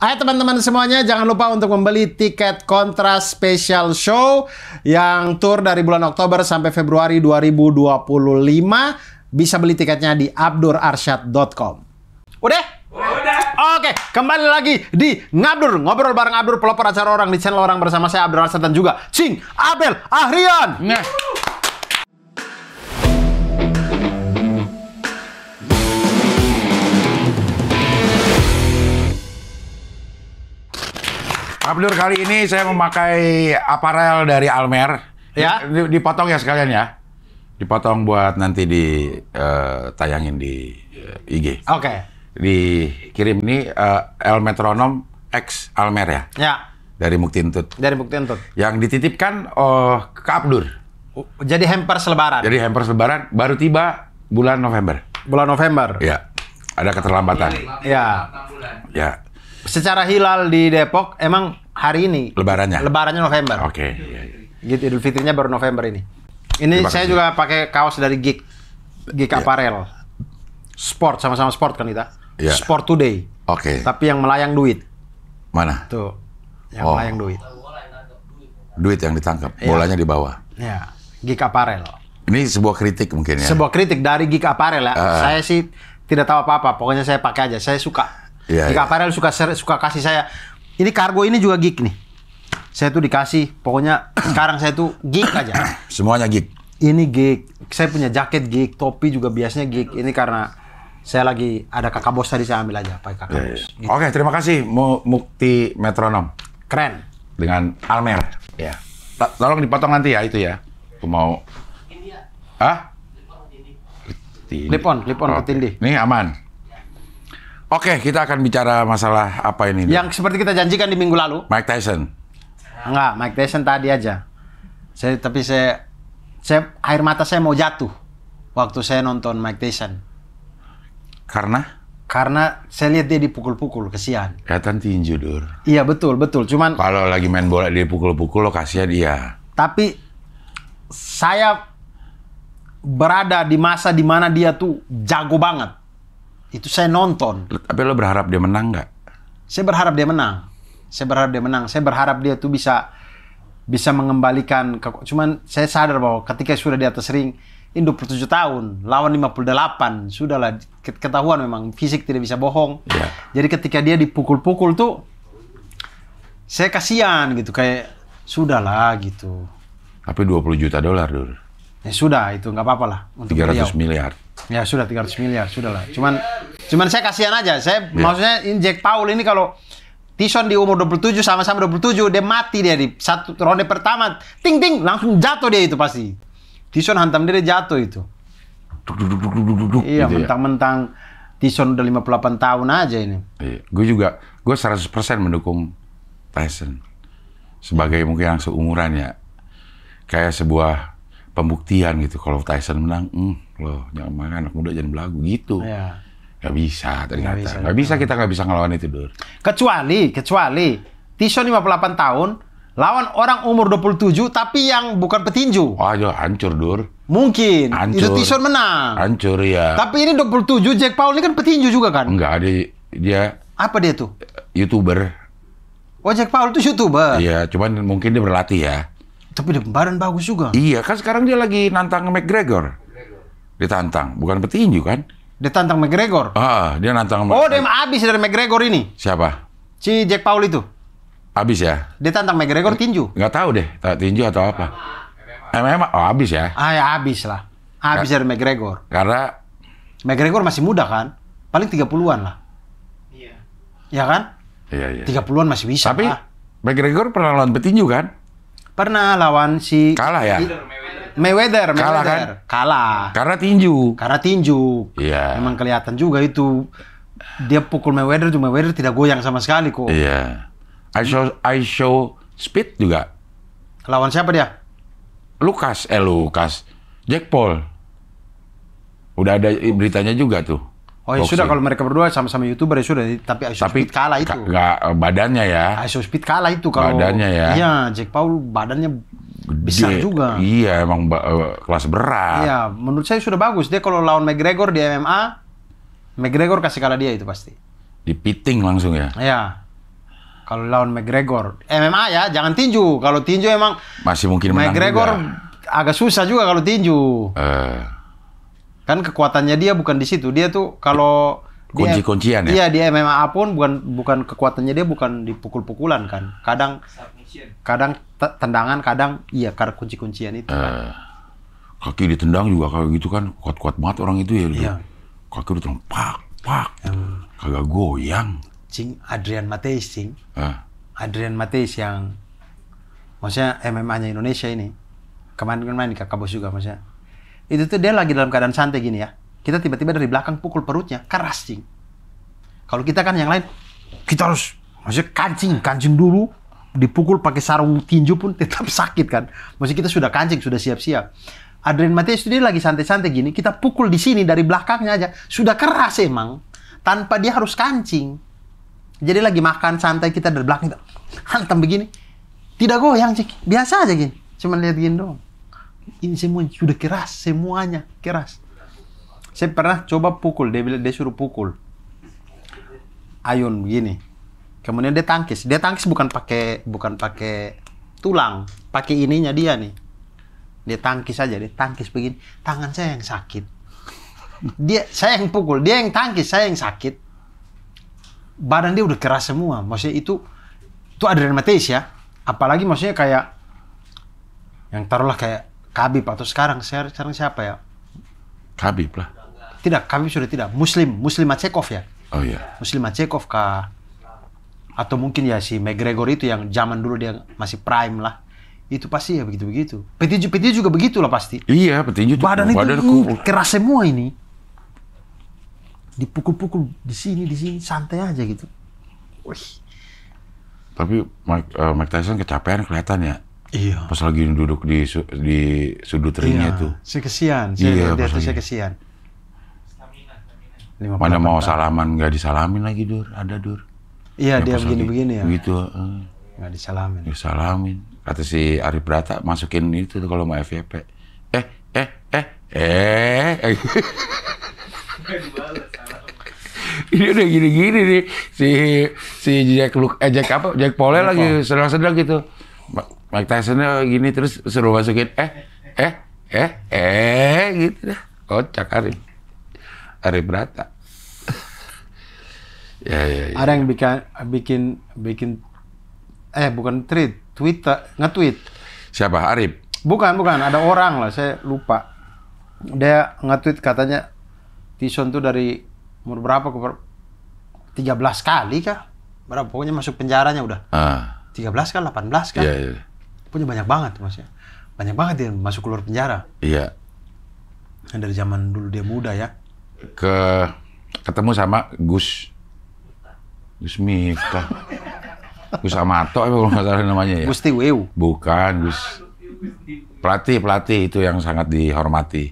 Hai teman-teman semuanya, jangan lupa untuk membeli tiket Kontras Special Show yang tour dari bulan Oktober sampai Februari 2025. Bisa beli tiketnya di abdurarsyad.com. Udah? Udah. Oke, kembali lagi di Ngabdur, ngobrol bareng Abdur, pelopor acara orang di channel orang bersama saya Abdur Arsyad dan juga Cing Abel Ahrian. Nah. Abdur, kali ini saya memakai aparel dari Almer. Ya. Dipotong ya sekalian ya. Dipotong buat nanti ditayangin di IG. Oke. Dikirim ini El Metronom X Almer ya. Ya. Dari Muktintut. Dari Bukti Entut. Yang dititipkan ke Abdur. Jadi hampers lebaran. Jadi hampers lebaran baru tiba bulan November. Bulan November. Ya. Ada keterlambatan. Ya. Ya. Secara hilal di Depok emang hari ini Lebarannya. Lebarannya November. Oke. Gitu, Idul Fitrinya baru November ini. Ini Terima saya kasih. juga pakai kaos dari Geek Ya. Apparel. Sport, sama-sama sport kan kita. Ya. Sport Today. Oke. Tapi yang melayang duit. Mana? Tuh. Yang Oh. melayang duit. Duit yang ditangkap. Ya. Bolanya di bawah. Ya. Geek Apparel. Ini sebuah kritik mungkin ya. Sebuah kritik dari Geek Apparel ya. Saya sih tidak tahu apa-apa. Pokoknya saya pakai aja. Saya suka. Iya, Geek iya. Apparel suka kasih saya. Ini kargo ini juga Geek nih. Saya tuh dikasih. Pokoknya sekarang saya tuh Geek aja. Semuanya gig. Ini Geek. Saya punya jaket Geek, topi juga biasanya Geek. Ini karena saya lagi ada kakak bos tadi, saya ambil aja pakai kakak Ya, bos. ya. Gitu. Oke, terima kasih Mukti Metronom Keren. dengan Almer. Ya. Tolong dipotong nanti ya itu ya. Aku mau. Ah? Clip on ke Oke. tindih. Ini aman. Oke, kita akan bicara masalah apa ini? Yang seperti kita janjikan di minggu lalu. Mike Tyson. Enggak, Mike Tyson tadi aja. Saya air mata saya mau jatuh waktu saya nonton Mike Tyson. Karena saya lihat dia dipukul-pukul, kesian. Kelihatan tinju, Dur. Iya, betul. Cuman Kalau lagi main bola dia pukul-pukul, lo kasihan dia. tapi saya berada di masa di mana dia tuh jago banget. Itu saya nonton. Tapi lo berharap dia menang nggak? Saya berharap dia menang. Saya berharap dia tuh bisa mengembalikan. Cuman saya sadar bahwa ketika sudah di atas ring, ini 27 tahun, lawan 58, sudahlah ketahuan memang fisik tidak bisa bohong. Ya. Jadi ketika dia dipukul-pukul tuh, saya kasihan gitu, kayak sudahlah gitu. Tapi 20 juta dolar, Dur. Ya sudah, itu nggak apa-apa lah. Untuk 300 beliau. miliar. Ya sudah 300 miliar, sudahlah. Cuman saya kasihan aja. Maksudnya ini Jack Paul ini kalau Tyson di umur 27 sama-sama 27, dia mati dia di satu ronde pertama. Ting ting langsung jatuh dia itu pasti. Tyson hantam dia jatuh itu. Iya, Gitu ya. mentang-mentang Tyson udah 58 tahun aja ini. Iya. Gue 100% mendukung Tyson. Sebagai mungkin yang seumuran ya. Kayak sebuah pembuktian gitu. Kalau Tyson menang, loh, jangan main anak muda jangan belagu gitu. Iya. Gak bisa ternyata. bisa. Kita nggak bisa ngelawan itu, Dur. Kecuali Tyson 58 tahun lawan orang umur 27 tapi yang bukan petinju. Wah, hancur, Dur. Mungkin Hancur. itu Tyson menang. Hancur ya. Tapi ini 27, Jack Paul ini kan petinju juga kan? Enggak, dia Apa dia tuh? YouTuber. Oh, Jack Paul itu YouTuber. Iya, cuman mungkin dia berlatih ya. Tapi dia badan bagus juga. Iya, kan sekarang dia lagi nantang McGregor. Ditantang, bukan petinju kan? Dia tantang McGregor. Dia nantang. Oh, dia habis dari McGregor ini. Siapa? Si Jack Paul itu. Habis ya? Dia tantang McGregor tinju. Nggak tahu deh, tinju atau apa. MMA, habis ya? Ah, ya habis lah. Habis dari McGregor. Karena McGregor masih muda kan? Paling 30-an lah. Iya. Ya kan? iya. 30-an masih bisa. Tapi lah. McGregor pernah lawan petinju kan? Pernah lawan si Kalah ya? Mayweather. Kalah kan? Kalah. Karena tinju. Karena tinju. Iya. Memang kelihatan juga itu. Dia pukul Mayweather, cuma Mayweather tidak goyang sama sekali kok. Iya. I show speed juga. Lawan siapa dia? Lukas. Jack Paul. Udah ada beritanya juga tuh. Oh ya Boxing. sudah, kalau mereka berdua sama-sama YouTuber ya sudah. Tapi Iso Speed kalah itu. Nggak badannya ya. Iso Speed kalah itu kalau. Badannya ya. Iya, Jack Paul badannya besar Gede. juga. Iya, emang kelas berat. Iya, menurut saya sudah bagus. Dia kalau lawan McGregor di MMA, McGregor kasih kalah dia itu pasti. Dipiting langsung ya. Iya. Kalau lawan McGregor, MMA ya, jangan tinju. Kalau tinju emang masih mungkin menang McGregor juga. agak susah juga kalau tinju. Kan kekuatannya dia bukan di situ. Dia tuh kalau kunci-kuncian ya. Iya, di MMA pun bukan kekuatannya dia bukan dipukul-pukulan kan. Kadang tendangan, kadang karena kunci-kuncian itu. Kaki ditendang juga kayak gitu kan, kuat-kuat banget orang itu ya. Iya. Kaki ditendang pak. Kagak goyang. Adrian Mateis yang maksudnya MMA-nya Indonesia ini kemarin di Kakak Bos juga maksudnya itu tuh dia lagi dalam keadaan santai gini ya, kita tiba-tiba dari belakang pukul perutnya keras cing. Kalau kita kan yang lain kita harus maksudnya kancing dulu, dipukul pakai sarung tinju pun tetap sakit kan, maksudnya kita sudah kancing, sudah siap-siap. Adrian Mateis itu dia lagi santai-santai gini, kita pukul di sini dari belakangnya aja sudah keras emang tanpa dia harus kancing. Jadi lagi makan santai kita dari belakang kita hantam begini, tidak goyang cik, biasa aja gini, cuma lihat gini doang. Ini semua sudah keras, semuanya keras. Saya pernah coba pukul, dia suruh pukul ayun begini, kemudian dia tangkis bukan pakai tulang, pakai ininya dia nih, dia tangkis begini, tangan saya yang sakit, saya yang pukul, dia yang tangkis, saya yang sakit. Badan dia udah keras semua, maksudnya itu Adrian Mateis ya, apalagi maksudnya kayak yang taruhlah kayak Khabib atau sekarang siapa ya? Khabib lah. Tidak, Khabib sudah tidak. Muslim Makhachev ya. Oh iya. Muslim Makhachev kah? Atau mungkin ya si McGregor itu yang zaman dulu dia masih prime lah. Itu pasti ya begitu-begitu. Petinju juga begitulah pasti. Iya, petinju tuh badan itu keras semua ini. Dipukul-pukul di sini santai aja gitu. Wih. Tapi Mike Tyson kecapean kelihatan ya. Iya. Pas lagi duduk di sudut ringnya tuh. Saya kesian. Saya kesian. Mana mau salaman nggak disalamin lagi Ada Dur. Iya, dia begini-begini ya. Begitu. Nggak disalamin. Disalamin. Kata si Arif Brata masukin itu tuh kalau mau FYP. Ini udah gini-gini nih si Jack Paul lagi sedang-sedang gitu. Mike Tyson-nya gini terus suruh masukin gitu dah. Kocak Arif Brata. Ya. Ada yang bikin bukan nge-tweet. Siapa? Arif? Bukan, ada orang lah, saya lupa. Dia nge-tweet katanya Tyson tuh dari umur berapa ke 13 kali kah? Berapa? Pokoknya masuk penjaranya udah. 13 kah, 18 kah? Iya. Pokoknya banyak banget maksudnya. Banyak banget dia masuk keluar penjara. Iya. Dari zaman dulu dia muda ya. Ketemu sama Gus Miftah. Gus Amato kalau nggak salah namanya ya. Gus Tiweu. Bukan, Gus. Pelatih itu yang sangat dihormati.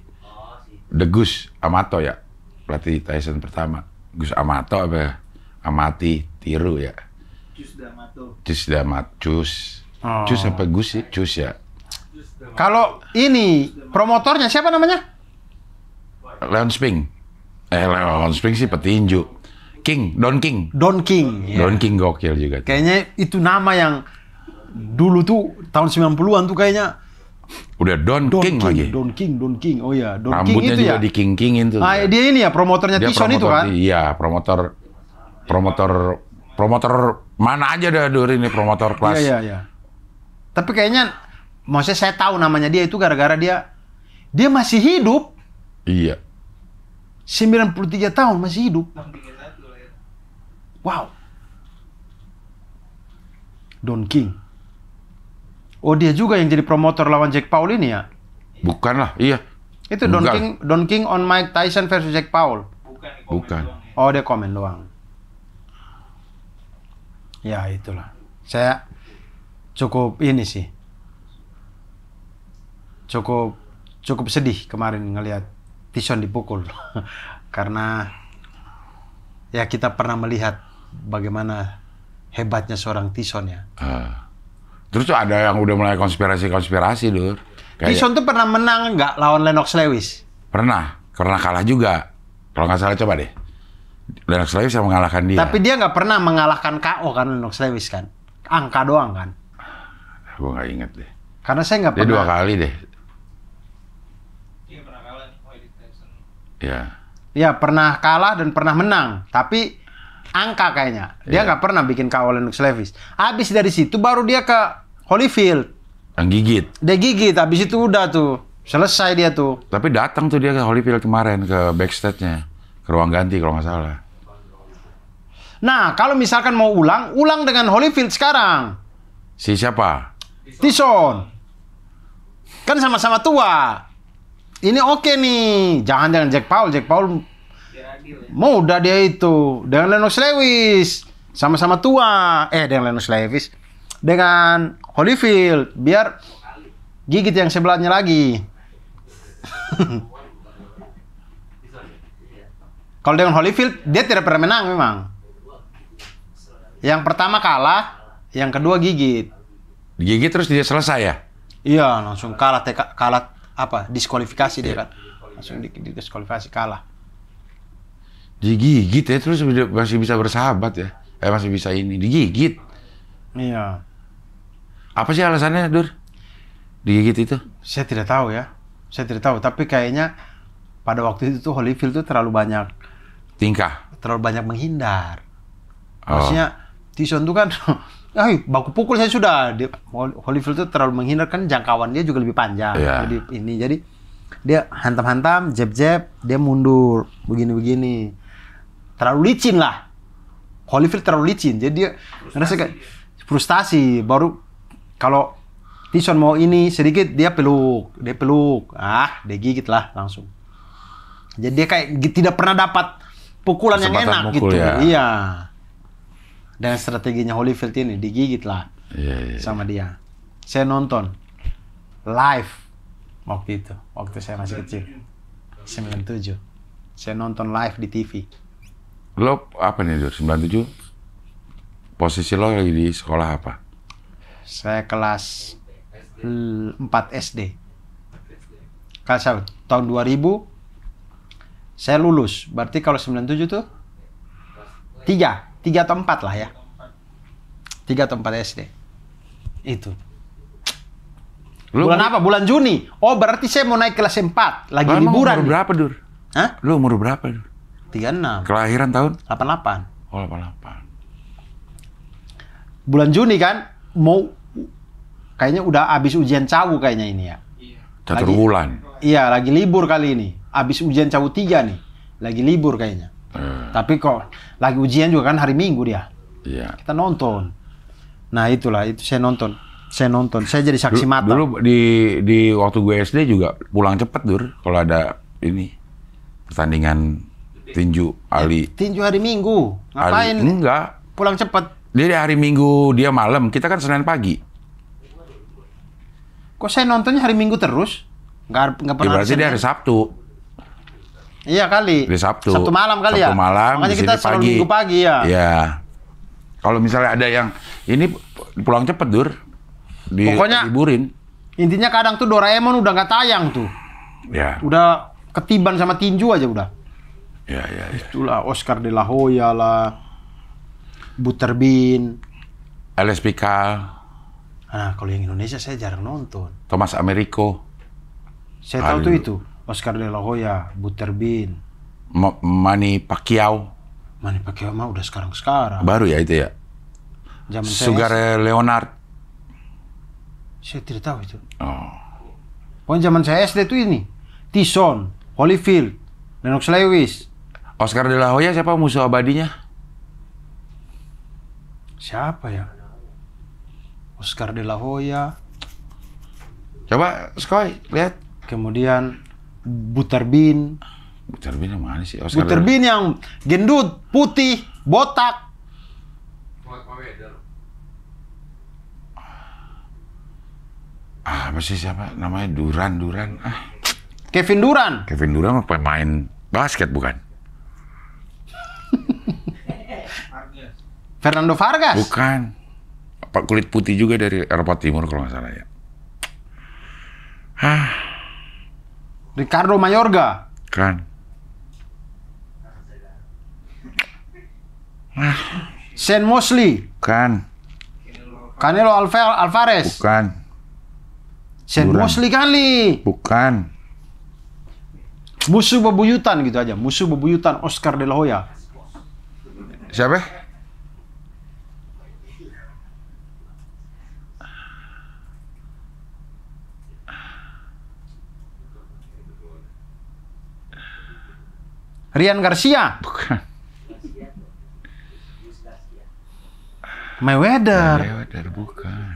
The Gus Amato ya. Pelatih Tyson pertama. Gus Amato apa? Amati tiru ya. Cus D'Amato. Cus sampai Gus sih, Cus ya. Kalau ini promotornya siapa namanya? Leon Spink. Leon Spink sih petinju. Don King. Ya. Don King gokil juga. Kayaknya itu nama yang dulu tuh tahun 90-an tuh kayaknya. Udah Don King lagi. Don King. Oh ya, Don Rambutnya King itu juga ya. di-king-kingin tuh. Dia ini ya promotornya Tyson itu kan? Iya, promotor mana aja dah Dur ini promotor kelas. Iya. Tapi kayaknya maksudnya saya tahu namanya dia itu gara-gara dia masih hidup. Iya. 93 tahun masih hidup. Wow. Don King. Oh, dia juga yang jadi promotor lawan Jack Paul ini ya? Bukan lah, iya. Itu Don King on Mike Tyson versus Jack Paul. Bukan. Oh, dia komen doang. Ya, itulah. Saya cukup ini sih. Cukup sedih kemarin ngelihat Tyson dipukul. Karena ya kita pernah melihat bagaimana hebatnya seorang Tyson ya. Terus tuh ada yang udah mulai konspirasi Dur. Tyson tuh pernah menang nggak lawan Lennox Lewis? Pernah kalah juga. Kalau nggak salah coba deh. Lennox Lewis yang mengalahkan dia. Tapi dia nggak pernah mengalahkan KO kan Lennox Lewis kan. Angka doang kan. Gue nggak inget deh. Karena saya nggak Dia pernah. 2 kali deh. Dia pernah kalah nih Mike Tyson. Ya. Ya pernah kalah dan pernah menang. Tapi angka kayaknya. Dia nggak pernah bikin KO Lennox Lewis. Habis dari situ baru dia ke Holyfield. Yang gigit. Dia gigit. Habis itu udah tuh. Selesai dia tuh. Tapi datang tuh dia ke Holyfield kemarin ke backstage-nya. Ke ruang ganti kalau nggak salah. Nah, kalau misalkan mau ulang dengan Holyfield sekarang. Si siapa? Tyson. Kan sama-sama tua. Ini oke nih. Jangan Jack Paul. Jack Paul Biar adil ya. muda dia itu. Dengan Lennox Lewis. Sama-sama tua. Dengan Lennox Lewis. Dengan Holyfield. Biar gigit yang sebelahnya lagi. Kalau dengan Holyfield, dia tidak pernah menang memang. Yang pertama kalah, yang kedua gigit. Digigit terus dia selesai ya? Iya, langsung kalah, diskualifikasi dia kan. Langsung diskualifikasi kalah. Digigit ya, terus masih bisa bersahabat ya? Masih bisa ini, digigit. Iya. Apa sih alasannya, Dur? Digigit itu? Saya tidak tahu ya. Saya tidak tahu, tapi kayaknya pada waktu itu tuh Holyfield tuh terlalu banyak menghindar. Maksudnya Tyson tuh kan baku pukul saya sudah. Holyfield tuh terlalu menghindar kan, jangkauan dia juga lebih panjang. Yeah. Jadi dia hantam-hantam, jab-jab, dia mundur begini-begini. Terlalu licin lah. Holyfield terlalu licin. Jadi dia ngerasa kayak frustasi. Baru kalau Tyson mau ini sedikit dia peluk. Dia gigit lah langsung. Jadi dia kayak tidak pernah dapat pukulan yang Kesempatan enak mukul, gitu. ya. Iya. Dengan strateginya Holyfield ini digigit lah Iya. sama dia. Saya nonton live waktu itu, waktu saya masih kecil. 97. Saya nonton live di TV. Lo apa nih, Dur? 97? Posisi lo lagi di sekolah apa? Saya kelas 4 SD. Kelas tahun 2000 saya lulus. Berarti kalau 97 tuh 3 atau 4 lah ya. 3 atau 4 SD. Itu. Lo Bulan apa? Bulan Juni. Oh, berarti saya mau naik kelas 4. Lagi Lo emang liburan. umur berapa, Dur? Hah? Lo umur berapa, Dur? 36. Kelahiran tahun? 88. Oh, 88. Bulan Juni kan mau kayaknya udah habis ujian cawu kayaknya ini ya. Catur Lagi- bulan. Iya, lagi libur kali ini. Habis ujian cawu 3 nih. Lagi libur kayaknya. Tapi kok lagi ujian juga kan hari Minggu dia. Iya. Kita nonton. Nah, itulah itu saya nonton. Saya jadi saksi mata. Dulu di waktu gue SD juga pulang cepet, Dur. Kalau ada ini pertandingan tinju Ali. Tinju hari Minggu. Ngapain? Ali, enggak. Pulang cepet. Dia di hari Minggu, dia malam. Kita kan Senin pagi. Kok saya nontonnya hari Minggu terus? Nggak Ya, pernah. berarti dia hari Sabtu. Iya kali. Hari Sabtu. Sabtu malam kali ya. Sabtu malam, Makanya di kita sini selalu pagi. Minggu pagi ya. Iya. Kalau misalnya ada yang ini pulang cepet, Dur. Pokoknya- Liburin. Intinya kadang tuh Doraemon udah nggak tayang tuh. Ya. Udah ketiban sama tinju aja udah. Ya. Itulah Oscar de la Hoya lah. Butterbean. Alex Pikal, Nah, kalau yang Indonesia saya jarang nonton. Thomas Americo, Saya tahu Aduh. tuh itu. Oscar de la Hoya, Butterbean. Manny Pacquiao. Manny Pacquiao mah udah sekarang-sekarang. Baru ya itu ya. Zaman Sugar saya Leonard. saya tidak tahu itu. Oh. Pokoknya zaman saya SD tuh ini. Tyson, Holyfield, Lennox Lewis. Oscar de la Hoya siapa musuh abadinya? Siapa ya? Oscar de la Hoya. Coba Skoy, lihat. Kemudian Butterbean. Butterbean yang mana sih? Oscar Butterbean yang gendut, putih, botak. Apa sih siapa? Namanya Duran. Kevin Durant. Kevin Durant mah pemain basket bukan? Fernando Vargas. Bukan. Pak kulit putih juga dari Eropa Timur kalau nggak salah ya. Ricardo Mayorga. Kan. Shane Mosley. Bukan. Canelo Alvarez. Bukan. Shane Duran. Mosley kali. Bukan. Musuh bebuyutan gitu aja. Musuh bebuyutan Oscar De La Hoya. Siapa? Ryan Garcia. Bukan. Mayweather. Mayweather, bukan.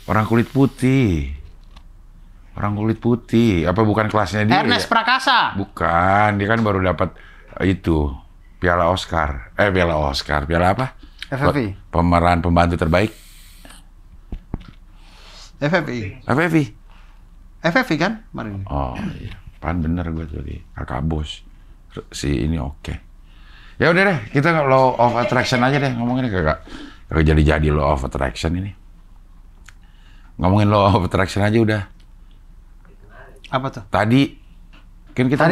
Orang kulit putih. Orang kulit putih. Apa bukan kelasnya dia? Ernest Ya? Prakasa. Bukan. Dia kan baru dapat itu piala Oscar. Piala Oscar. Piala apa? FFI. Pemeran pembantu terbaik. FFI. FFI. FFI kan kemarin. Oh iya. Pan bener gue tadi. Kakak bos. Si ini oke. Ya udah deh. Kita law of attraction aja deh. Ngomongin kagak jadi law of attraction ini. Ngomongin law of attraction aja udah. Apa tuh? Tadi kan kita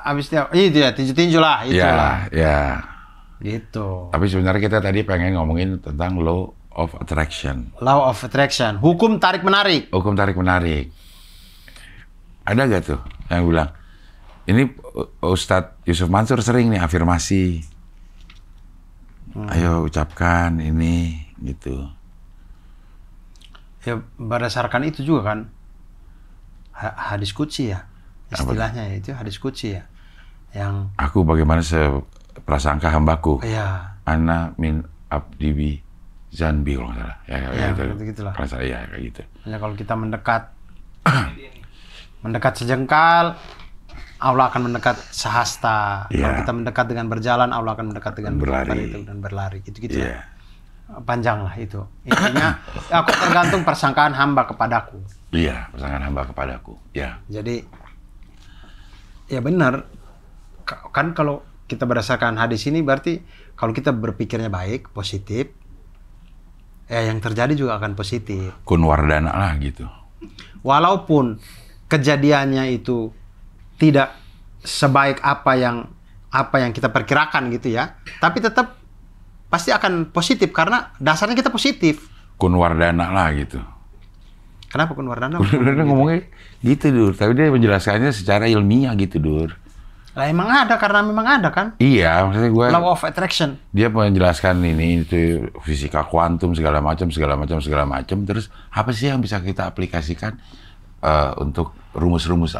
habis itu ya tinju-tinju lah itulah. Ya. Gitu. Tapi sebenarnya kita tadi pengen ngomongin tentang law of attraction. Law of attraction, hukum tarik menarik. Hukum tarik menarik. Ada gak tuh yang bilang, ini Ustadz Yusuf Mansur sering nih afirmasi. Ayo ucapkan ini gitu. Ya berdasarkan itu juga kan hadis qudsi ya. Istilahnya ya, itu hadis qudsi ya. Yang Aku bagaimana seprasangka hambaku. ya Ana min abdibi zanbi kalau nggak salah. Ya, Ya, gitu. gitu-gitulah. Kalau saya ya kayak gitu. hanya kalau kita mendekat sejengkal, Allah akan mendekat sehasta. Kalau Iya. kita mendekat dengan berjalan, Allah akan mendekat dengan Berlari. itu dan berlari. Gitu-gitu. Iya. Panjang lah itu. Intinya aku tergantung persangkaan hamba kepadaku. Iya, pasangan hamba kepadaku. Ya. Jadi ya benar. Kan kalau kita berdasarkan hadis ini berarti kalau kita berpikirnya baik, positif, ya yang terjadi juga akan positif. Kun wardana lah gitu. Walaupun kejadiannya itu tidak sebaik apa yang kita perkirakan gitu ya, tapi tetap pasti akan positif karena dasarnya kita positif. Kun wardana lah gitu. Kenapa kun wardana? Udah ngomongnya gitu, Dur. Tapi dia menjelaskannya secara ilmiah gitu, Dur. Lah emang ada karena memang ada kan? Iya, maksudnya gue... Law of attraction. Dia menjelaskan ini, itu fisika kuantum, segala macam. Terus, apa sih yang bisa kita aplikasikan untuk rumus-rumus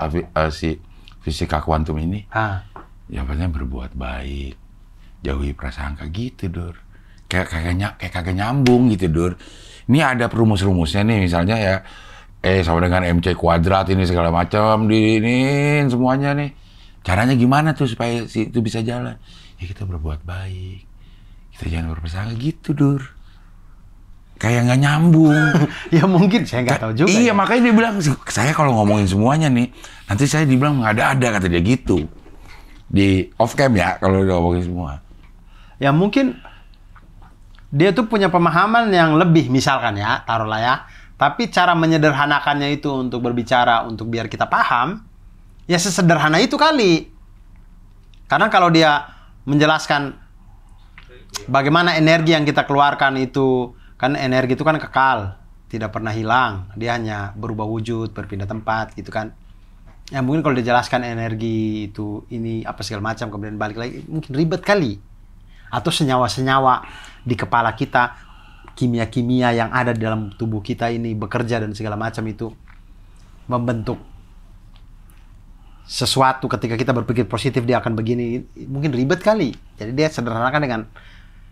si fisika kuantum ini? Yang pastinya berbuat baik. Jauhi prasangka gitu, Dur. Kayak kagak nyambung gitu, Dur. Ini ada rumus-rumusnya nih, misalnya ya, sama dengan MC kuadrat ini segala macam, diinin semuanya nih. Caranya gimana tuh supaya itu bisa jalan? Ya kita berbuat baik. Kita jangan berprasangka gitu, Dur. Kayak nggak nyambung. Ya mungkin, saya nggak tahu juga. Iya, ya. makanya dia bilang, saya kalau ngomongin semuanya nih, nanti saya dibilang nggak ada kata dia gitu. Di off cam ya, kalau udah ngomongin semua. Ya mungkin dia tuh punya pemahaman yang lebih misalkan ya, taruhlah ya. Tapi cara menyederhanakannya itu untuk berbicara, untuk biar kita paham, ya sesederhana itu kali. Karena kalau dia menjelaskan bagaimana energi yang kita keluarkan itu, kan energi itu kan kekal, tidak pernah hilang. Dia hanya berubah wujud, berpindah tempat gitu kan. Ya mungkin kalau dijelaskan energi itu ini apa segala macam kemudian balik lagi, mungkin ribet kali. Atau senyawa-senyawa di kepala kita, kimia-kimia yang ada di dalam tubuh kita ini bekerja dan segala macam itu membentuk sesuatu. Ketika kita berpikir positif dia akan begini, mungkin ribet kali. Jadi dia sederhanakan dengan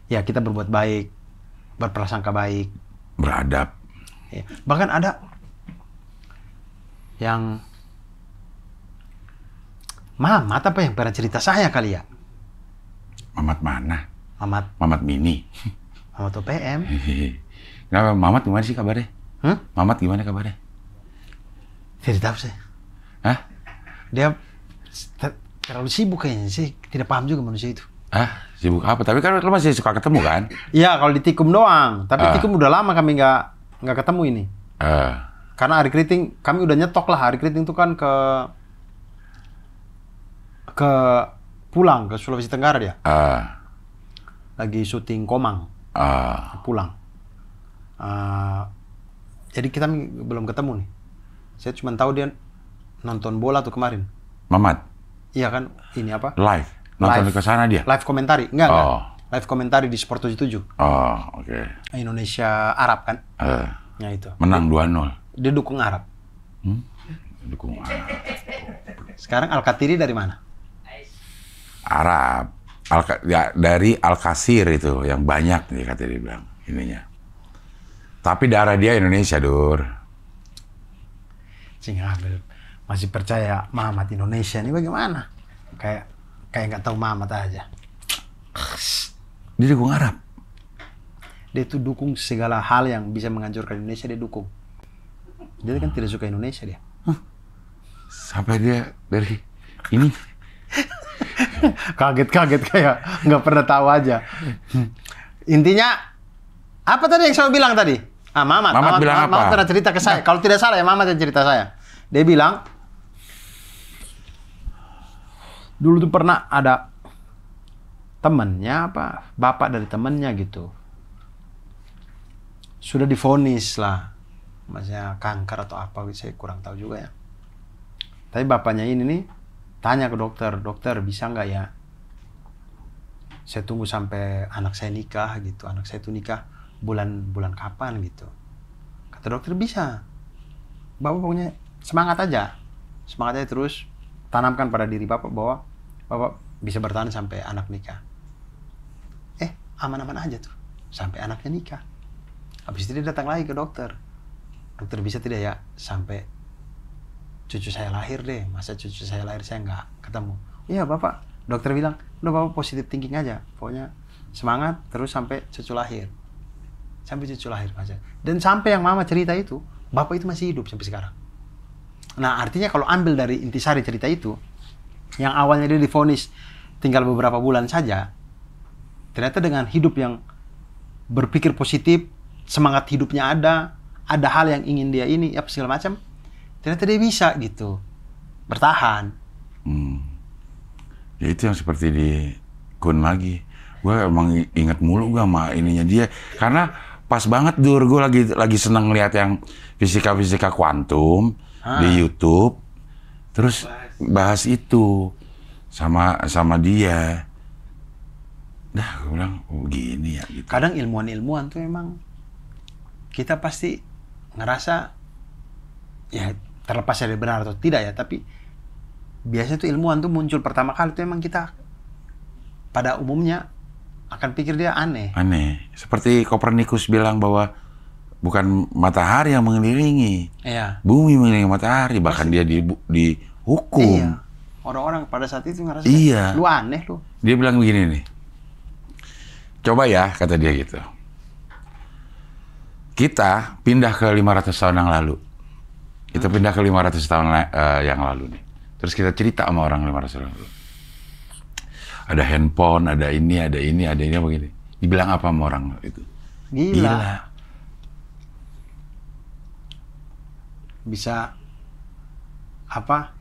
ya kita berbuat baik, berprasangka baik, Beradab. ya. Bahkan ada yang Mamat apa yang pernah cerita saya kali ya, Mamat mana? Mamat Mini. Mamat OPM. Kenapa Mamat gimana sih kabarnya? Hmm? Mamat gimana kabarnya? Tidak tahu saya. Hah? Dia terlalu sibuk kayaknya sih, tidak paham juga manusia itu. Sibuk apa? Tapi kan lo masih suka ketemu kan? Iya, kalau di Tikum doang. Tapi Tikum udah lama kami nggak ketemu ini. Karena hari keriting kami udah nyetok lah. Hari keriting itu kan ke pulang ke Sulawesi Tenggara dia. lagi syuting Komang, pulang. Jadi kita belum ketemu nih. Saya cuma tahu dia nonton bola tuh kemarin. Mamat? Iya kan, ini apa? Live? Nonton ke sana dia? Live komentari, enggak. Live komentari di Sport 77. Oh, oke. Indonesia Arab kan? Ya itu. Menang 2-0. Dia dukung Arab. Dukung Arab. Sekarang Al-Katiri dari mana? Arab. Dari Al-Kasir itu, yang banyak nih kata dia bilang ininya. Tapi darah dia Indonesia, Dur. Abel masih percaya Mamat Indonesia ini bagaimana? Kayak nggak tahu Mamat aja. Dia dukung Arab. Dia tuh dukung segala hal yang bisa menghancurkan Indonesia, dia dukung. Dia kan tidak suka Indonesia dia. Sampai dia dari ini kaget kayak nggak pernah tahu aja. Intinya apa tadi yang saya bilang tadi? Mamat bilang apa? Mamat pernah cerita ke saya. Kalau tidak salah ya Mamat yang cerita saya. Dia bilang dulu tuh pernah ada temannya bapak dari temannya gitu. Sudah divonis lah, maksudnya kanker atau apa, saya kurang tahu juga ya. Tapi bapaknya ini nih tanya ke dokter bisa nggak ya? Saya tunggu sampai anak saya nikah gitu. Anak saya tuh nikah bulan kapan gitu. Kata dokter bisa. Bapak pokoknya semangat aja terus tanamkan pada diri bapak bahwa bapak bisa bertahan sampai anak nikah. Aman-aman aja tuh sampai anaknya nikah. Habis itu dia datang lagi ke dokter. Dokter bisa tidak ya sampai cucu saya lahir deh. Masa cucu saya lahir saya nggak ketemu. Iya bapak. Dokter bilang udah bapak positive thinking aja. Pokoknya semangat terus sampai cucu lahir. Sampai cucu lahir aja. Dan sampai yang mama cerita itu, bapak itu masih hidup sampai sekarang. Nah artinya kalau ambil dari intisari cerita itu, yang awalnya dia divonis tinggal beberapa bulan saja, ternyata dengan hidup yang berpikir positif, semangat hidupnya ada hal yang ingin dia ini, apa segala macam, ternyata dia bisa gitu, bertahan. Ya itu yang seperti di Kun lagi. Gue emang inget mulu gue sama ininya dia. Karena pas banget Dur, gue lagi seneng ngeliat yang fisika kuantum di YouTube. Terus bahas itu sama dia. Dah, gue bilang, gini ya gitu. Kadang ilmuwan tuh emang kita pasti ngerasa ya terlepas dari benar atau tidak ya, tapi biasanya tuh ilmuwan tuh muncul pertama kali tuh emang kita pada umumnya akan pikir dia aneh. Seperti Kopernikus bilang bahwa bukan matahari yang mengelilingi, bumi mengelilingi matahari, bahkan dia dihukum. Iya. Orang-orang pada saat itu ngerasa lu aneh lu. Dia bilang begini nih. Coba ya, kata dia gitu. Kita pindah ke 500 tahun yang lalu. Kita pindah ke 500 tahun yang lalu nih. Terus kita cerita sama orang 500 tahun yang lalu. Ada handphone, ada ini begini. Dibilang apa sama orang itu? Gila. Bisa apa?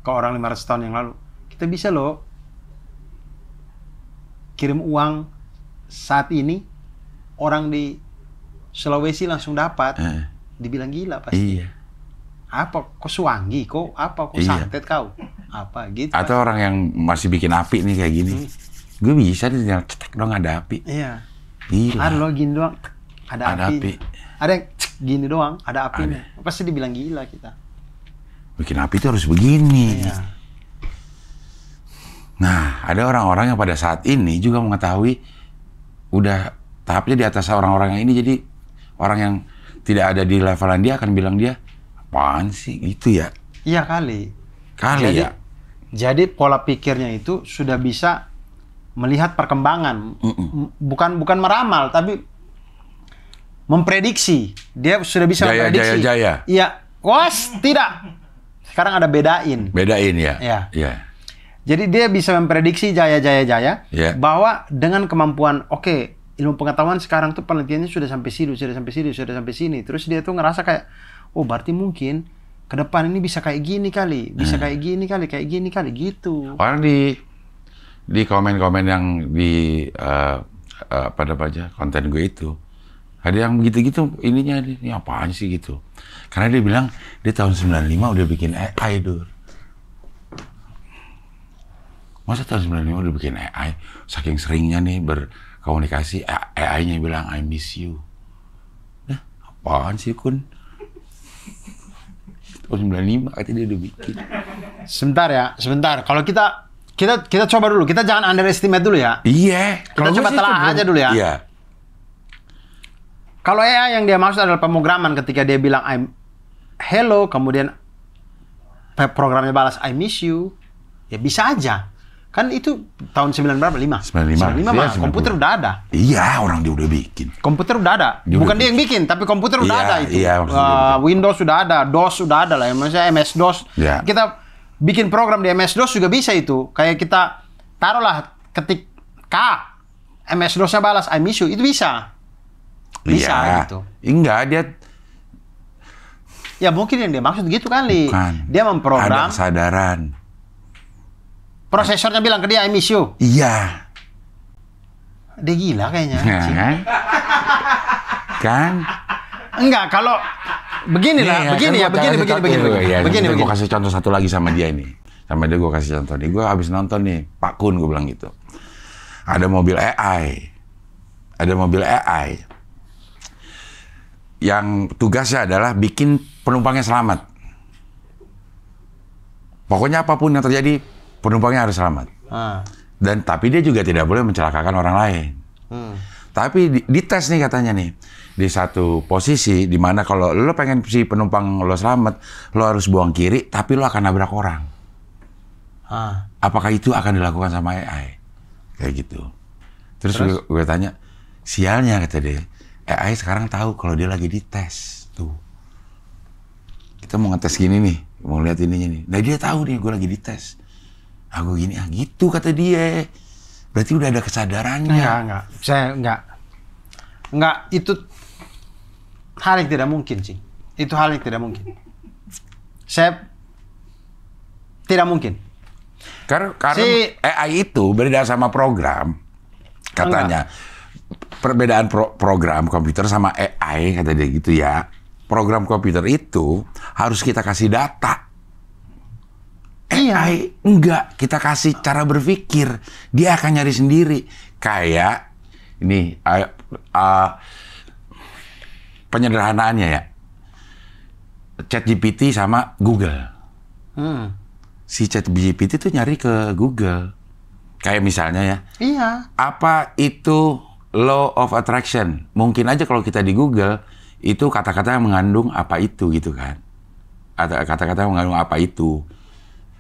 Ke orang 500 tahun yang lalu. Kita bisa loh kirim uang saat ini, orang di Sulawesi langsung dapat. Dibilang gila pasti. Iya. Apa? Kok suwangi? Kok apa? Kok santet kau? Apa gitu? Atau orang yang masih bikin api nih kayak gini. Gue bisa tinggal cetek dong ada api. Iya. Gila. Ada loh gini doang. Ada api. Ada yang gini doang. Ada apinya. Pasti dibilang gila kita. Bikin api itu harus begini. Iya. Nah, ada orang-orang yang pada saat ini juga mengetahui udah tahapnya di atas orang-orang yang ini, jadi orang yang tidak ada di levelan dia akan bilang dia apaan sih gitu ya? Iya kali jadi, ya. Jadi pola pikirnya itu sudah bisa melihat perkembangan, bukan meramal tapi memprediksi. Dia sudah bisa memprediksi. Jaya. Iya, tidak. Sekarang ada bedain ya. Iya. Jadi dia bisa memprediksi jaya bahwa dengan kemampuan ilmu pengetahuan sekarang tuh penelitiannya sudah sampai sini. Terus dia tuh ngerasa kayak berarti mungkin ke depan ini bisa kayak gini kali, kayak gini kali gitu. Orang di komen-komen yang di apa namanya konten gue itu ada yang begitu-gitu ininya ini apaan sih gitu. Karena dia bilang dia tahun 95 udah bikin AI Dur. Masa tahun 95 udah bikin AI? Saking seringnya nih berkomunikasi, AI-nya bilang I miss you. Nah, apaan sih Kun? Tahun 95 katanya dia udah bikin. Sebentar. Kalau kita coba dulu, kita jangan underestimate dulu ya. Iya. Kita coba telah aja dulu ya. Iya. Kalau AI yang dia maksud adalah pemrograman ketika dia bilang hello, kemudian programnya balas I miss you, ya bisa aja. Kan itu tahun 9 berapa? 5? 95 mah komputer udah ada. Iya, orang dia udah bikin. Komputer udah ada. Bukan dia yang bikin, tapi komputer udah ada itu. Iya, Windows sudah ada, DOS sudah ada lah. Maksudnya MS-DOS. Ya. Kita bikin program di MS-DOS juga bisa itu. Kayak kita taruhlah ketik K, MS-DOS-nya balas I miss you, itu bisa. Bisa gitu. Enggak, dia ya mungkin yang dia maksud gitu kali. Bukan. Dia memprogram. Ada kesadaran. Prosesornya bilang ke dia I miss you. Iya. Dia gila kayaknya. Kan? Enggak, kalau begini. Gue kasih contoh satu lagi sama dia ini. Sama dia gue kasih contoh nih. Gue habis nonton nih, Pak Kun gue bilang gitu. Ada mobil AI. Yang tugasnya adalah bikin penumpangnya selamat. Pokoknya apapun yang terjadi, penumpangnya harus selamat. Dan tapi dia juga tidak boleh mencelakakan orang lain. Tapi di tes nih katanya nih, di satu posisi di mana kalau lo pengen si penumpang lo selamat, lo harus buang kiri, tapi lo akan nabrak orang. Apakah itu akan dilakukan sama AI? Kayak gitu. Terus gue tanya, sialnya kata dia, AI sekarang tahu kalau dia lagi dites tuh. Kita mau ngetes gini nih, mau lihat ininya nih. Nah dia tahu nih gue lagi dites. Aku gini, gitu kata dia. Berarti udah ada kesadarannya. Enggak. Saya enggak, itu hal yang tidak mungkin sih. Itu hal yang tidak mungkin. Saya tidak mungkin. Karena AI itu beda sama program. Katanya. Perbedaan program komputer sama AI, kata dia gitu ya. Program komputer itu harus kita kasih data. AI enggak, kita kasih cara berpikir, dia akan nyari sendiri. Kayak ini penyederhanaannya ya, ChatGPT sama Google. Si ChatGPT itu nyari ke Google. Kayak misalnya ya, apa itu law of attraction? Mungkin aja kalau kita di Google itu kata-kata yang mengandung apa itu gitu kan, atau kata-kata yang mengandung apa itu.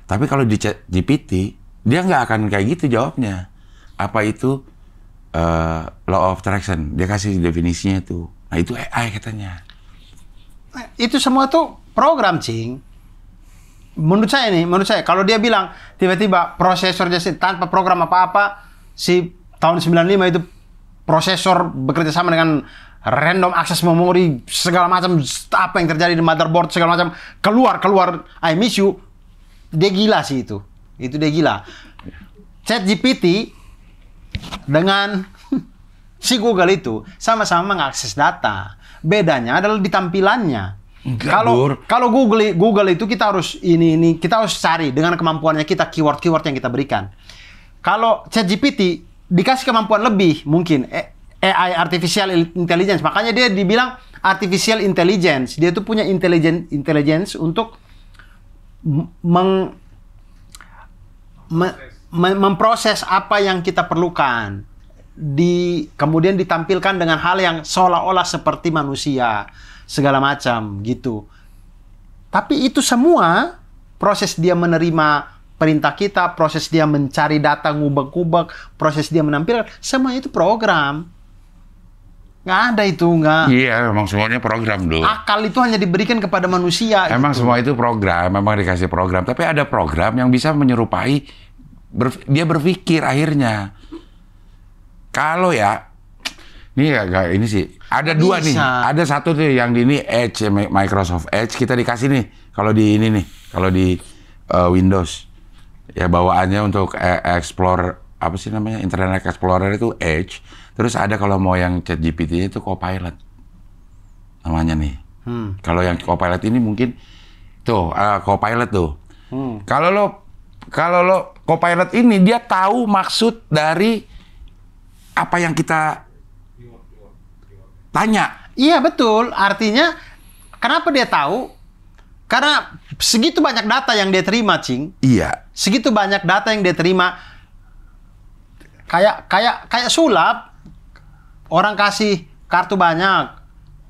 Tapi kalau di ChatGPT, dia nggak akan kayak gitu jawabnya. Apa itu law of attraction? Dia kasih definisinya tuh. Nah itu AI katanya. Itu semua tuh program, Cing. Menurut saya, kalau dia bilang tiba-tiba prosesornya tanpa program apa-apa, si tahun 95 itu prosesor bekerja sama dengan random access memory, segala macam, apa yang terjadi di motherboard, segala macam, keluar, I miss you. Dia gila sih itu dia gila. ChatGPT dengan si Google itu sama-sama mengakses data. Bedanya adalah di tampilannya. Kalau Google itu kita harus kita harus cari dengan kemampuannya kita, keyword yang kita berikan. Kalau ChatGPT dikasih kemampuan lebih, mungkin AI artificial intelligence, makanya dia dibilang artificial intelligence. Dia tuh punya intelligence untuk memproses apa yang kita perlukan, kemudian ditampilkan dengan hal yang seolah-olah seperti manusia, segala macam gitu. Tapi itu semua proses dia menerima perintah kita, proses dia mencari data, ngubek-ngubek, proses dia menampilkan, semua itu program. Nggak ada itu, nggak. Iya, memang semuanya program dulu. Akal itu hanya diberikan kepada manusia. Emang gitu. semua itu program, memang dikasih program. Tapi ada program yang bisa menyerupai, dia berpikir akhirnya. Kalau ya, ini sih, ada dua nih. Ada satu tuh yang di ini Edge, Microsoft Edge, kita dikasih nih. Kalau di ini nih, kalau di Windows. Ya bawaannya untuk explore apa sih namanya Internet Explorer itu Edge, terus ada kalau mau yang ChatGPT itu Copilot namanya nih. Kalau yang Copilot ini mungkin tuh Copilot tuh. Kalau lo Copilot ini dia tahu maksud dari apa yang kita tanya. Iya betul. Artinya kenapa dia tahu? Karena segitu banyak data yang dia terima, Cing. Iya. Segitu banyak data yang dia terima. Kayak sulap. Orang kasih kartu banyak.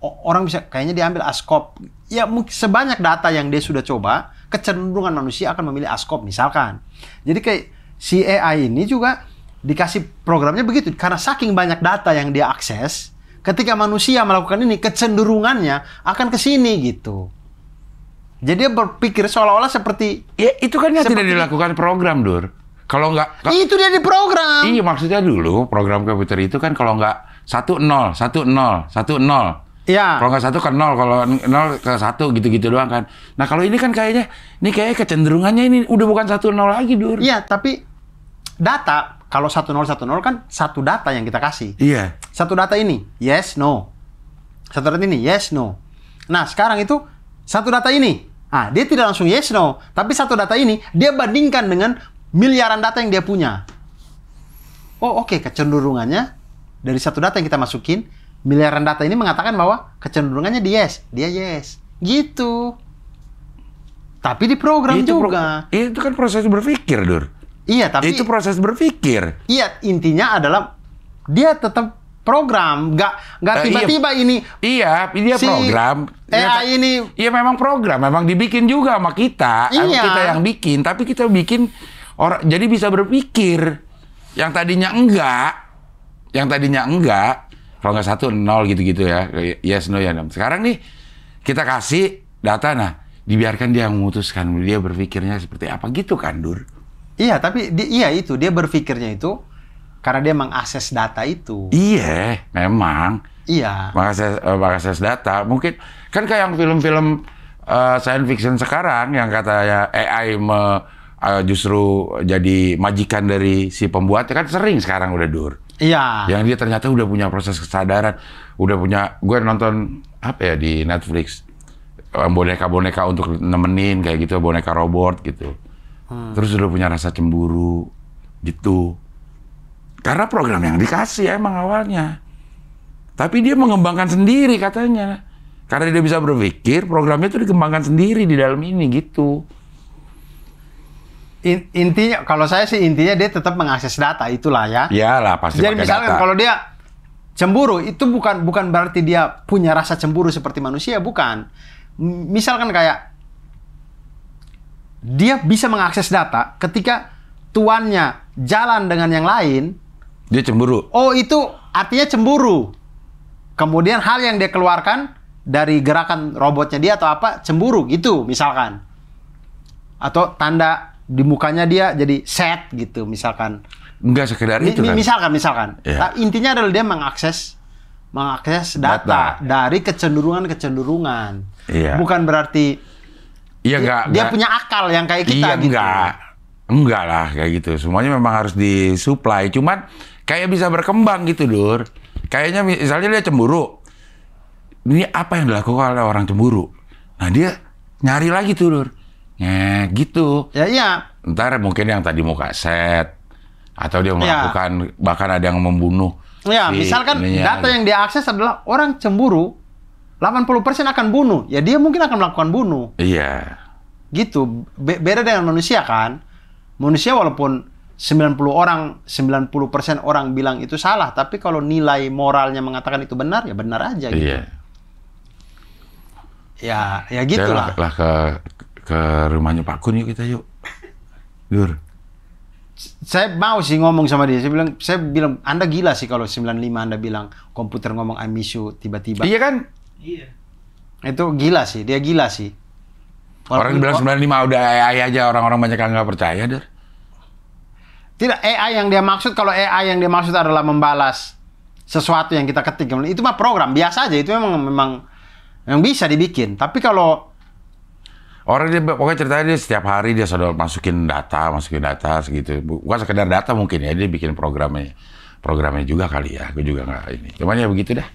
Orang bisa kayaknya diambil Ascop. Ya mungkin sebanyak data yang dia sudah coba, kecenderungan manusia akan memilih Ascop misalkan. Jadi kayak si AI ini juga dikasih programnya begitu. Karena saking banyak data yang dia akses, ketika manusia melakukan ini, kecenderungannya akan ke sini gitu. Jadi dia berpikir seolah-olah seperti... Ya itu kan yang tidak dilakukan program, Dur. Kalau nggak... Itu dia di program. Iya, maksudnya dulu program komputer itu kan kalau nggak 1-0, 1-0, 1-0. Iya. Kalau nggak 1 ke 0, kalau 0 ke 1 gitu-gitu doang kan. Nah kalau ini kan kayaknya, ini kayaknya kecenderungannya ini udah bukan 1-0 lagi, Dur. Iya, tapi data, kalau 1-0, 1-0 kan satu data yang kita kasih. Iya. Satu data ini, yes, no. Satu data ini, yes, no. Nah, sekarang itu satu data ini. Dia tidak langsung yes, no. Tapi satu data ini, dia bandingkan dengan miliaran data yang dia punya. Oh, oke. Kecenderungannya dari satu data yang kita masukin, miliaran data ini mengatakan bahwa kecenderungannya dia yes. Gitu. Tapi di program itu juga. Itu kan proses berpikir, Dur. Iya, tapi... Itu proses berpikir. Iya, intinya adalah dia tetap program, nggak tiba-tiba ini. Iya, dia si program. AI ini. Iya memang program, memang dibikin juga sama kita. Iya. Kita yang bikin, tapi kita bikin orang jadi bisa berpikir. Yang tadinya enggak, kalau nggak 1-0 gitu-gitu ya, yes no ya. Sekarang nih kita kasih data, nah dibiarkan dia memutuskan, dia berpikirnya seperti apa gitu kan, Dur. Iya, tapi itu dia berpikirnya itu karena dia mengakses data itu. Iya, memang. Iya. Mengakses data. Mungkin kan kayak yang film-film science fiction sekarang yang katanya AI justru jadi majikan dari si pembuatnya kan sering sekarang udah, Dur. Iya. Yang dia ternyata udah punya proses kesadaran, udah punya. Gue nonton apa ya di Netflix boneka-boneka untuk nemenin kayak gitu, boneka robot gitu. Terus udah punya rasa cemburu gitu. Karena program yang dikasih emang awalnya. Tapi dia mengembangkan sendiri katanya. Karena dia bisa berpikir, programnya itu dikembangkan sendiri di dalam ini gitu. Intinya, kalau saya sih intinya dia tetap mengakses data itulah ya. Iyalah, pasti jadi pakai misalkan data. kalau dia cemburu, itu bukan berarti dia punya rasa cemburu seperti manusia, bukan. Misalkan kayak dia bisa mengakses data ketika tuannya jalan dengan yang lain. Dia cemburu. Oh, itu artinya cemburu. Kemudian hal yang dia keluarkan dari gerakan robotnya dia atau apa, cemburu gitu misalkan. Atau tanda di mukanya dia jadi sad gitu misalkan. Enggak sekedar itu kan. Misalkan. Yeah. Intinya adalah dia mengakses data dari kecenderungan. Iya. Bukan berarti dia punya akal yang kayak kita gitu. Enggak lah kayak gitu. Semuanya memang harus disuplai. Cuman kayak bisa berkembang gitu, Dur. Kayaknya misalnya dia cemburu. Ini apa yang dilakukan oleh orang cemburu? Nah, dia nyari lagi tuh, Dur. Gitu. Ya, iya. Ntar mungkin yang tadi mau kaset. Atau dia melakukan, bahkan ada yang membunuh. Ya, misalkan data yang dia akses adalah orang cemburu, 80% akan bunuh. Ya, dia mungkin akan melakukan bunuh. Iya. Gitu. Beda dengan manusia kan. Manusia walaupun 90% orang bilang itu salah, tapi kalau nilai moralnya mengatakan itu benar, ya benar aja gitu. Iya. Ya gitulah. Lah ke rumahnya Pak Kun yuk kita yuk. Dur. Saya mau sih ngomong sama dia. Saya bilang Anda gila sih kalau 95 Anda bilang komputer ngomong I miss you tiba-tiba. Iya kan? Iya. Itu gila sih, dia gila sih. Orang bilang 95 udah AI aja, orang-orang banyak yang nggak percaya, Dur. Tidak, AI yang dia maksud, kalau AI yang dia maksud adalah membalas sesuatu yang kita ketik, itu mah program biasa aja, itu memang yang bisa dibikin. Tapi kalau Orang dia pokoknya ceritanya dia setiap hari dia selalu masukin data segitu. Bukan sekedar data mungkin ya, dia bikin programnya juga kali ya. Gue juga nggak ini. Cuman ya begitu dah.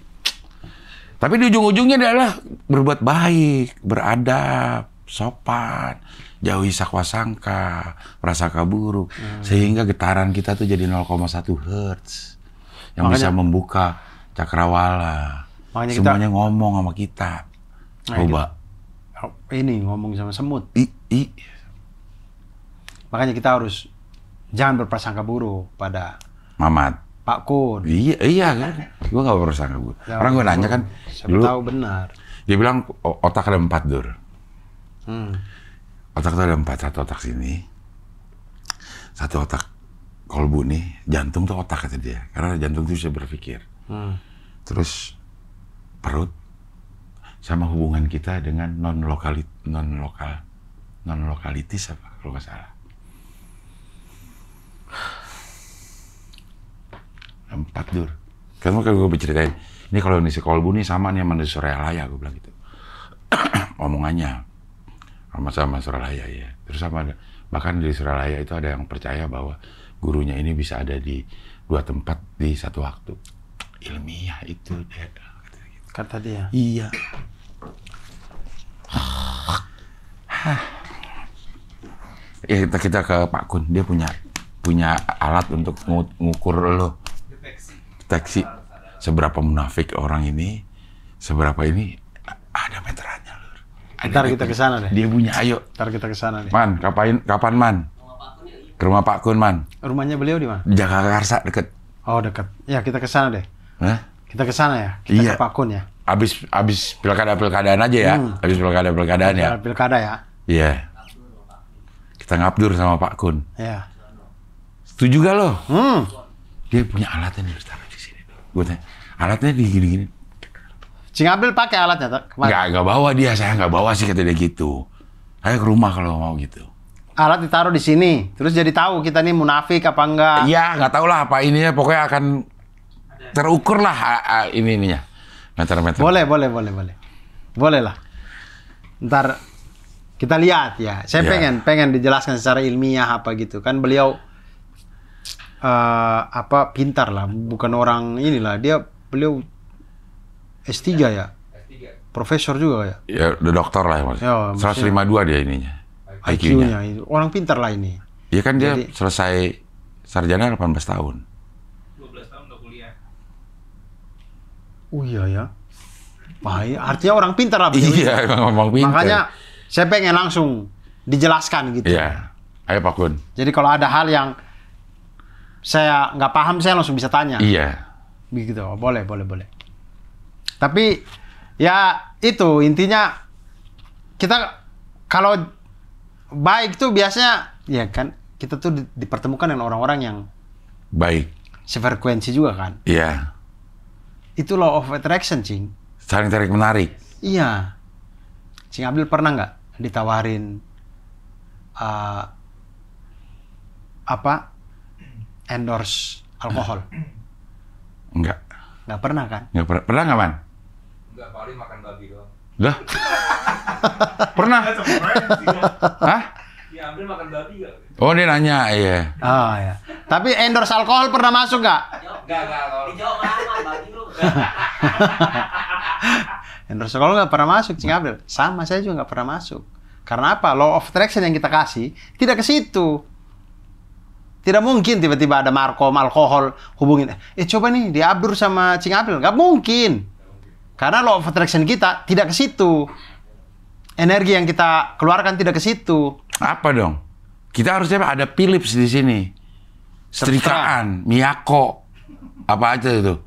Tapi di ujung-ujungnya adalah berbuat baik, beradab, sopan, jauhi sakwa sangka, prasangka buruk, sehingga getaran kita tuh jadi 0,1 Hertz yang bisa membuka cakrawala. Semuanya ngomong sama kita. Coba. Ini ngomong sama semut. I. Makanya kita harus jangan berprasangka buruk pada Mamat. Pak Kun. Iya kan. Gue gak berprasangka buruk. Orang gue nanya kan. Siapa dulu, tahu benar. Dia bilang otak ada 4, Dur. Otak itu ada 4. Satu otak sini. Satu otak kolbu nih. Jantung tuh otak kata dia. Karena jantung tuh bisa berpikir. Terus perut. Sama hubungan kita dengan non-lokalitis apa kalau nggak salah. 4, Dur. Karena kalau gue berceritain, ini kalau ini si kolbu nih sama nih sama di Suralaya, gue bilang gitu. Omongannya sama Suralaya ya. Terus bahkan di Suralaya itu ada yang percaya bahwa gurunya ini bisa ada di 2 tempat di satu waktu. Ilmiah itu dia. Kata dia. Iya. Ya kita ke Pak Kun, dia punya alat untuk ngukur lo. Deteksi. Seberapa munafik orang ini, seberapa ini ada meterannya loh. Ntar kita ke sana deh. Dia punya, ayo. Ntar kita ke sana deh. Man, kapan Man? Ke rumah Pak Kun, Man. Rumahnya beliau di mana? Jakarta deket. Oh, dekat. Ya, kita ke sana deh. Hah? Kita ke sana ya. Kita ke Pak Kun ya. Abis pilkadaan aja ya. Abis pilkadaan ya. Pilkada ya. Iya. Kita ngabdur sama Pak Kun. Iya. Setuju gak lo? Dia punya alatnya nih, taruh di sini. Gue tanya, alatnya di gini-gini. Cing Abdul pakai alatnya tak? Nggak bawa dia, saya nggak bawa sih kata dia gitu. Ayo ke rumah kalau mau gitu. Alat ditaruh di sini, terus jadi tahu kita nih munafik apa enggak? Iya, nggak tahu lah apa ininya, pokoknya akan terukur lah ininya. Meter-meter. Boleh lah. Ntar kita lihat ya. Saya pengen dijelaskan secara ilmiah apa gitu. Kan beliau pintar lah, bukan orang inilah. Beliau S3 ya. Profesor juga ya. Ya, udah dokter lah maksudnya. 152 dia ininya. IQ-nya itu. Orang pintar lah ini. Iya kan dia selesai sarjana 18 tahun. 12 tahun udah kuliah. Oh iya ya. Bahaya. Artinya orang pintar lah. Iya, memang pintar. Makanya saya pengen langsung dijelaskan gitu. Iya. Ayo Pak Kun. Jadi kalau ada hal yang saya nggak paham, saya langsung bisa tanya. Iya. Begitu. Boleh. Tapi ya itu intinya kita kalau baik tuh biasanya ya kan kita tuh dipertemukan dengan orang-orang yang baik. Sefrekuensi juga kan. Iya. Itu law of attraction, Cing. Saling tarik menarik. Iya. Cing Abdul pernah nggak ditawarin endorse alkohol? Enggak. Nggak pernah kan? Nggak pernah. Pernah nggak, Man? Enggak, paling makan babi doang. Lah? Pernah? Hah? Ya, ambil makan babi enggak? Oh, dia nanya, iya. Oh ya. Tapi endorse alkohol pernah masuk nggak? Enggak. Dijawab lama, babi lu. Endorse alkohol nggak pernah masuk, Cing Abdul. Sama, saya juga nggak pernah masuk. Karena apa? Law of attraction yang kita kasih tidak ke situ. Tidak mungkin tiba-tiba ada markom alkohol hubungin. Coba nih di Abdur sama Cing Abdul. Nggak mungkin. Karena law of attraction kita tidak ke situ. Energi yang kita keluarkan tidak ke situ. Apa dong? Kita harusnya ada Philips di sini. Setrikaan, Miyako. Apa aja itu?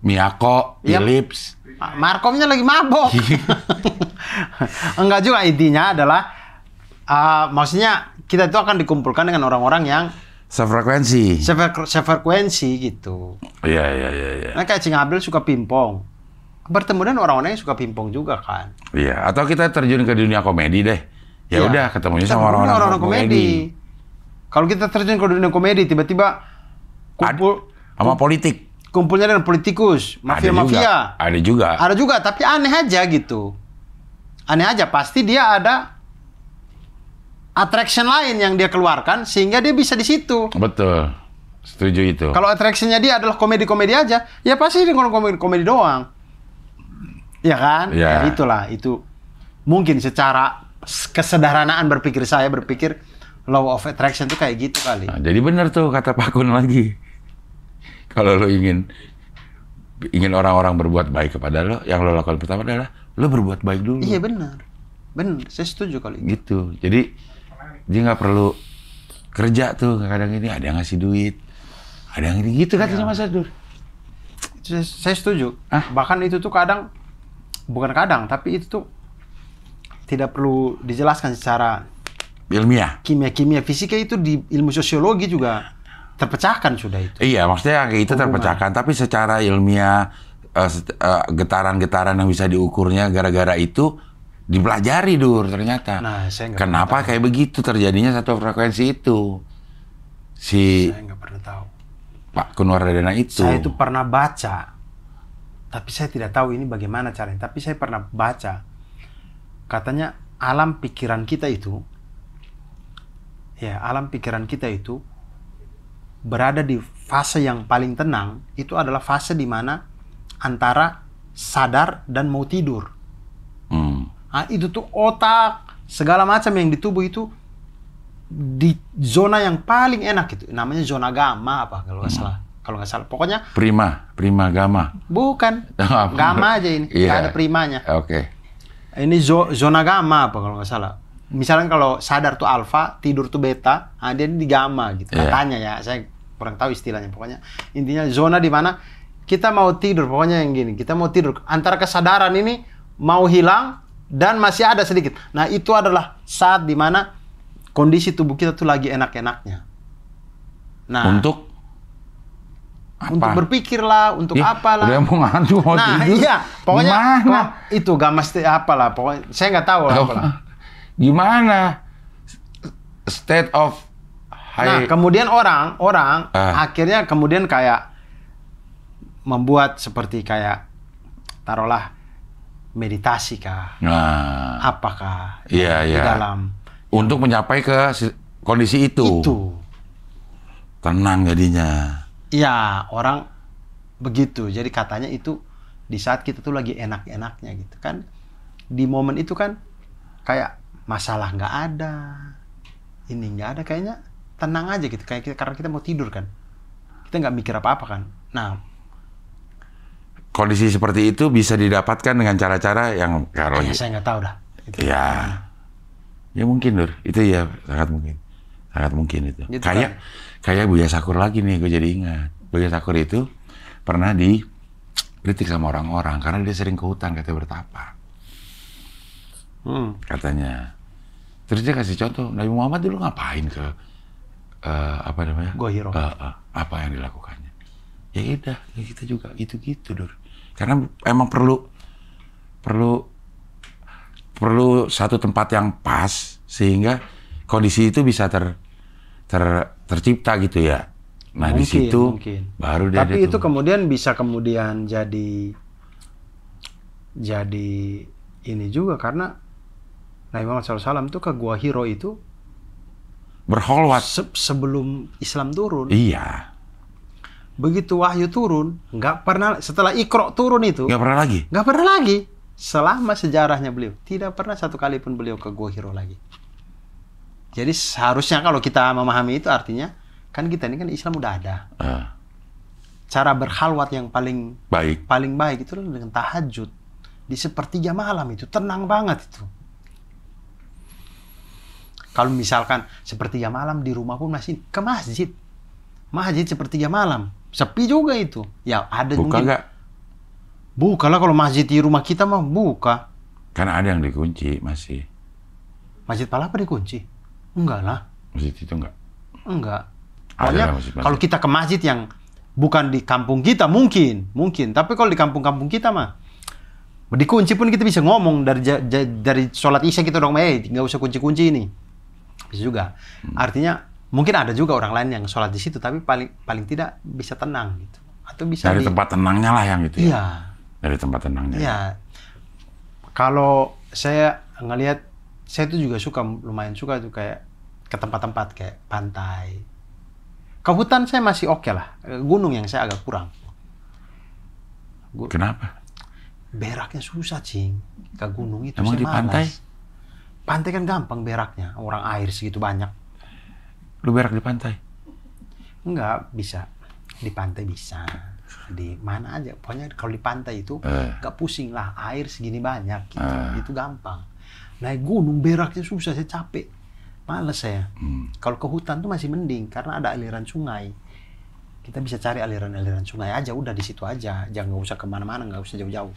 Miyako, Philips. Markomnya lagi mabok. Enggak juga, intinya adalah maksudnya kita itu akan dikumpulkan dengan orang-orang yang sefrekuensi gitu. Iya. Nah, kayak Cing Abdul suka pingpong. Bertemu dengan orang-orang yang suka pingpong juga kan. Iya, atau kita terjun ke dunia komedi deh. Ya udah, ketemunya sama orang-orang komedi. Kalau kita terjun ke dunia komedi, tiba-tiba kumpul sama politik. Kumpulnya dengan politikus, mafia-mafia. Ada juga, tapi aneh aja gitu. Aneh aja, pasti dia ada attraction lain yang dia keluarkan sehingga dia bisa di situ. Betul. Setuju itu. Kalau attractionnya dia adalah komedi-komedi aja, ya pasti dia ngomong komedi doang. Ya kan? Ya. Ya itulah, itu mungkin secara kesederhanaan berpikir saya berpikir law of attraction itu kayak gitu kali. Nah, jadi benar tuh kata Pak Kun lagi. Kalau lo ingin orang-orang berbuat baik kepada lo, yang lo lakukan pertama adalah lo berbuat baik dulu. Iya benar. Benar, saya setuju kali. Gitu. Jadi dia nggak perlu kerja tuh, kadang ini ada yang ngasih duit, ada yang ini gitu katanya Mas Adur. Saya setuju. Bahkan itu tuh bukan kadang, tapi itu tuh tidak perlu dijelaskan secara ilmiah. Kimia fisika itu di ilmu sosiologi juga terpecahkan sudah itu. Iya, maksudnya kayak itu terpecahkan, tapi secara ilmiah getaran-getaran yang bisa diukurnya gara-gara itu dipelajari Dur ternyata. Nah, saya nggak kenapa kayak begitu terjadinya satu frekuensi itu? Saya nggak pernah tahu. Pak Kun Wardana itu. Saya itu pernah baca, tapi saya tidak tahu ini bagaimana caranya. Tapi saya pernah baca, katanya alam pikiran kita itu berada di fase yang paling tenang. Itu adalah fase di mana antara sadar dan mau tidur. Nah, itu tuh otak segala macam yang di tubuh itu di zona yang paling enak itu. Namanya zona gamma apa kalau nggak salah. Kalau nggak salah. Pokoknya prima gamma. Bukan. Gamma aja ini. Nggak ada primanya. Oke. Ini zona gamma apa kalau nggak salah. Misalnya kalau sadar tuh alfa, tidur tuh beta, nah dia di gamma gitu. Katanya ya, saya kurang tahu istilahnya. Pokoknya intinya zona di mana kita mau tidur, pokoknya yang gini. Kita mau tidur. Antara kesadaran ini mau hilang dan masih ada sedikit. Nah, itu adalah saat di mana kondisi tubuh kita tuh lagi enak-enaknya. Nah, untuk berpikir lah, untuk apalah. Udah mau ngantuk mau tidur. Iya, pokoknya itu gamma apalah, pokoknya saya nggak tahu lah apalah. Gimana state of high. Nah, kemudian orang akhirnya kemudian kayak membuat seperti kayak taruhlah meditasi kah? Nah, apakah di dalam untuk mencapai ke kondisi itu. Tenang jadinya. Iya, orang begitu. Jadi katanya itu di saat kita tuh lagi enak-enaknya gitu kan. Di momen itu kan kayak masalah nggak ada. Ini nggak ada, kayaknya tenang aja gitu. Kayak karena kita mau tidur kan. Kita nggak mikir apa-apa kan. Nah, kondisi seperti itu bisa didapatkan dengan cara-cara yang kalau saya nggak tahu dah. Ya mungkin Dur, itu ya sangat mungkin itu. Gitu kayak Buya Sakur lagi nih, gue jadi ingat. Buya Sakur itu pernah dikritik sama orang-orang karena dia sering ke hutan katanya bertapa. Katanya. Terus dia kasih contoh, Nabi Muhammad dulu ngapain ke Gua Hiro. Apa yang dilakukannya? Ya udah, ya kita juga gitu-gitu Dur. Karena emang perlu satu tempat yang pas sehingga kondisi itu bisa tercipta gitu ya. Nah, di situ baru dia. Tapi itu kemudian bisa jadi ini juga karena Nabi Muhammad SAW itu ke Gua Hiro itu berkholwat sebelum Islam turun. Iya. Begitu wahyu turun, nggak pernah, setelah Iqra turun itu nggak pernah lagi selama sejarahnya beliau tidak pernah satu kali pun beliau ke Gua Hiro lagi. Jadi seharusnya kalau kita memahami itu artinya kan kita ini kan Islam udah ada. Cara berkhalwat yang paling baik itu dengan tahajud di sepertiga malam, itu tenang banget itu. Kalau misalkan sepertiga malam di rumah pun masih ke masjid sepertiga malam sepi juga itu. Ya ada buka mungkin. Nggak? Buka lah, kalau masjid di rumah kita mah buka. Karena ada yang dikunci masih. Masjid Palapa dikunci? Enggak lah. Masjid itu enggak? Enggak. Pokoknya kalau kita ke masjid yang bukan di kampung kita mungkin. Tapi kalau di kampung-kampung kita mah dikunci pun kita bisa ngomong dari sholat isya kita dong, nggak usah kunci-kunci ini. Bisa juga. Artinya mungkin ada juga orang lain yang sholat di situ, tapi paling tidak bisa tenang gitu. Atau bisa dari tempat tenangnya lah yang gitu ya. Iya. Dari tempat tenangnya. Iya. Kalau saya ngelihat saya tuh juga lumayan suka tuh kayak ke tempat-tempat kayak pantai. Ke hutan saya masih oke lah. Gunung yang saya agak kurang. Kenapa? Beraknya susah, Cing. Ke gunung itu Emang saya di pantai? malas. Pantai kan gampang beraknya. Orang air segitu banyak. Lu berak di pantai? Enggak, bisa. Di pantai bisa. Di mana aja. Pokoknya kalau di pantai itu gak pusing lah. Air segini banyak gitu. Itu gampang. Naik gunung beraknya susah, saya capek. Males saya. Kalau ke hutan tuh masih mending karena ada aliran sungai. Kita bisa cari aliran-aliran sungai aja, udah di situ aja. Jangan nggak usah kemana-mana, nggak usah jauh-jauh.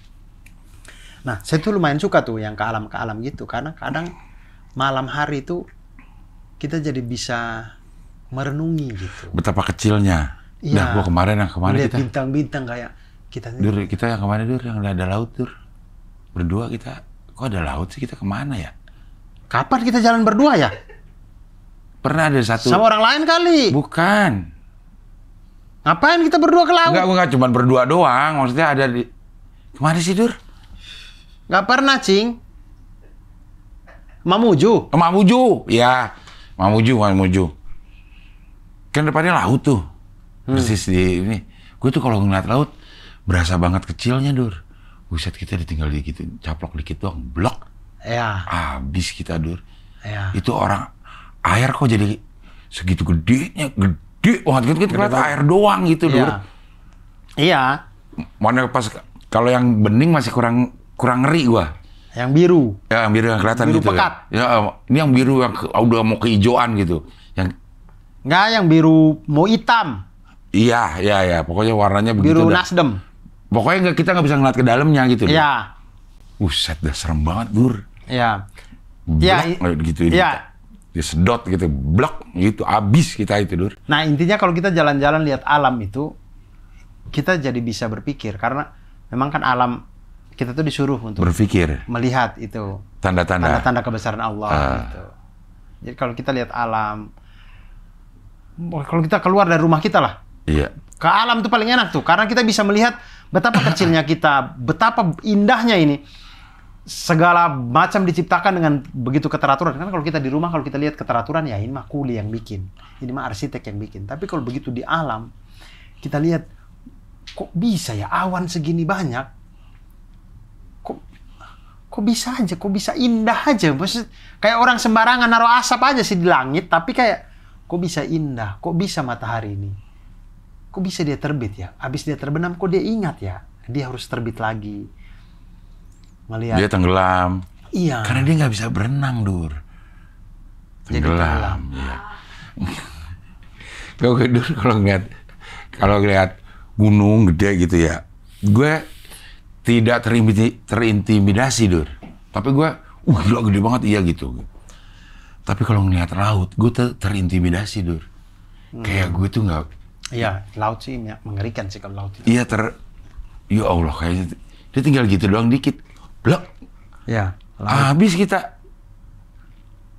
Nah, saya tuh lumayan suka tuh yang ke alam gitu karena kadang malam hari itu kita jadi bisa merenungi gitu. Betapa kecilnya. Iya. Dah, gua kemarin Lihat kita. bintang-bintang kayak kita. Kita yang kemarin yang ada laut berdua kita. Kok ada laut sih, kita kemana ya? Kapan kita jalan berdua ya? Pernah ada satu. Sama orang lain kali. Bukan. Ngapain kita berdua ke laut? Enggak, cuma berdua doang. Maksudnya ada di... Kemana sih, Dur? Nggak pernah, Cing. Mamuju. Mamuju. Ya, Mamuju. Kan depannya laut tuh. Persis di ini. Gue tuh kalau ngeliat laut, berasa banget kecilnya, Dur. Buset, kita ditinggal dikit, caplok dikit doang. Blok. Ya. Habis kita, Dur. Ya. Itu orang, air kok jadi segitu gedenya, gede banget. Kita ngeliat air doang gitu, Dur. Iya. Mana pas, kalau yang bening masih kurang ngeri gua. Yang biru. Ya, yang biru yang kelihatan Biru gitu pekat. ya. Ini yang biru yang udah mau kehijauan gitu. Yang Nggak, yang biru mau hitam. Iya. Pokoknya warnanya begitu. Biru Nasdem. Pokoknya kita nggak bisa ngeliat ke dalamnya gitu. Iya. Buset, dah serem banget, Dur. Iya. Blok, gitu. Iya. Disedot gitu, blok gitu. Abis kita itu, Dur. Nah, intinya kalau kita jalan-jalan lihat alam itu, kita jadi bisa berpikir. Karena memang kan alam, kita tuh disuruh untuk berpikir. melihat itu. Tanda-tanda kebesaran Allah gitu. Jadi kalau kita lihat alam, kalau kita keluar dari rumah kita lah. Iya. Ke alam tuh paling enak tuh. Karena kita bisa melihat betapa kecilnya kita, betapa indahnya ini. Segala macam diciptakan dengan begitu keteraturan. Kan kalau kita di rumah, kalau kita lihat keteraturan, ya ini mah kuli yang bikin. Ini mah arsitek yang bikin. Tapi kalau begitu di alam, kita lihat, kok bisa ya awan segini banyak? Kok bisa aja? Kok bisa indah aja? Maksud, kayak orang sembarangan naruh asap aja sih di langit, tapi kayak, kok bisa indah? Kok bisa matahari ini? Kok bisa dia terbit ya? Habis dia terbenam, kok dia ingat ya? Dia harus terbit lagi. Melihat. Dia tenggelam. Iya. Karena dia nggak bisa berenang, Dur. Tenggelam. Iya. Gue Dur kalau ngeliat gunung gede gitu ya, gue tidak terintimidasi, Dur. Tapi gue, gila gede banget, iya gitu. Tapi kalau ngeliat laut, gue terintimidasi, Dur. Kayak gue tuh nggak. Iya, laut sih mengerikan sih kalau laut. Iya ya Allah, kayaknya dia tinggal gitu doang dikit. Blok. Ya, habis kita.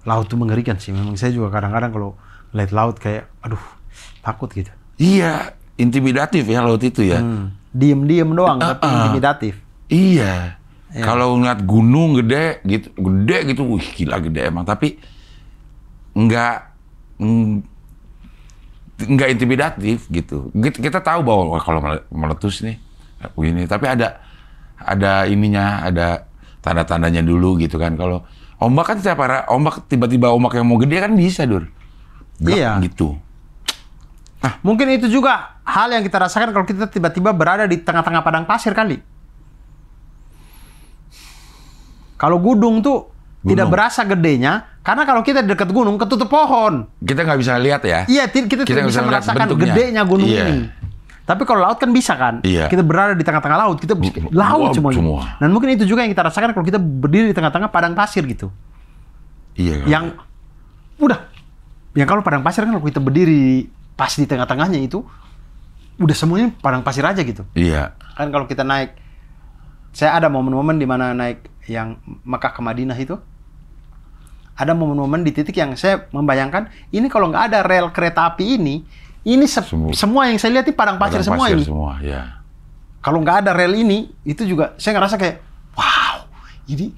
Laut tuh mengerikan sih. Memang saya juga kadang-kadang kalau lihat laut kayak, aduh, takut gitu. Iya, intimidatif ya laut itu ya. Diem-diem doang, tapi intimidatif. Iya. Ya. Kalau ngeliat gunung gede gitu, wih gila gede emang. Tapi nggak intimidatif gitu. Kita tahu bahwa kalau meletus nih, begini. Tapi ada ininya, ada tanda-tandanya dulu gitu kan. Kalau ombak kan tiba-tiba ombak yang mau gede kan bisa, Dur. Iya. Gitu. Nah, mungkin itu juga hal yang kita rasakan kalau kita tiba-tiba berada di tengah-tengah padang pasir kali. Kalau gunung tuh tidak berasa gedenya, karena kalau kita di dekat gunung ketutup pohon. Kita nggak bisa lihat ya. Iya, kita tidak bisa merasakan gedenya gunung ini. Tapi kalau laut kan bisa kan? Iya. Kita berada di tengah-tengah laut, kita laut semua. Dan mungkin itu juga yang kita rasakan kalau kita berdiri di tengah-tengah padang pasir gitu. Iya. Yang kalau padang pasir kan kalau kita berdiri pas di tengah-tengahnya itu udah semuanya padang pasir aja gitu. Iya. Kan kalau kita naik, saya ada momen-momen di mana naik yang Mekah ke Madinah itu, ada momen-momen di titik yang saya membayangkan ini kalau nggak ada rel kereta api ini semua yang saya lihat ini padang pasir semua ini. Semua, ya. Kalau nggak ada rel ini, itu juga saya ngerasa kayak, wow, ini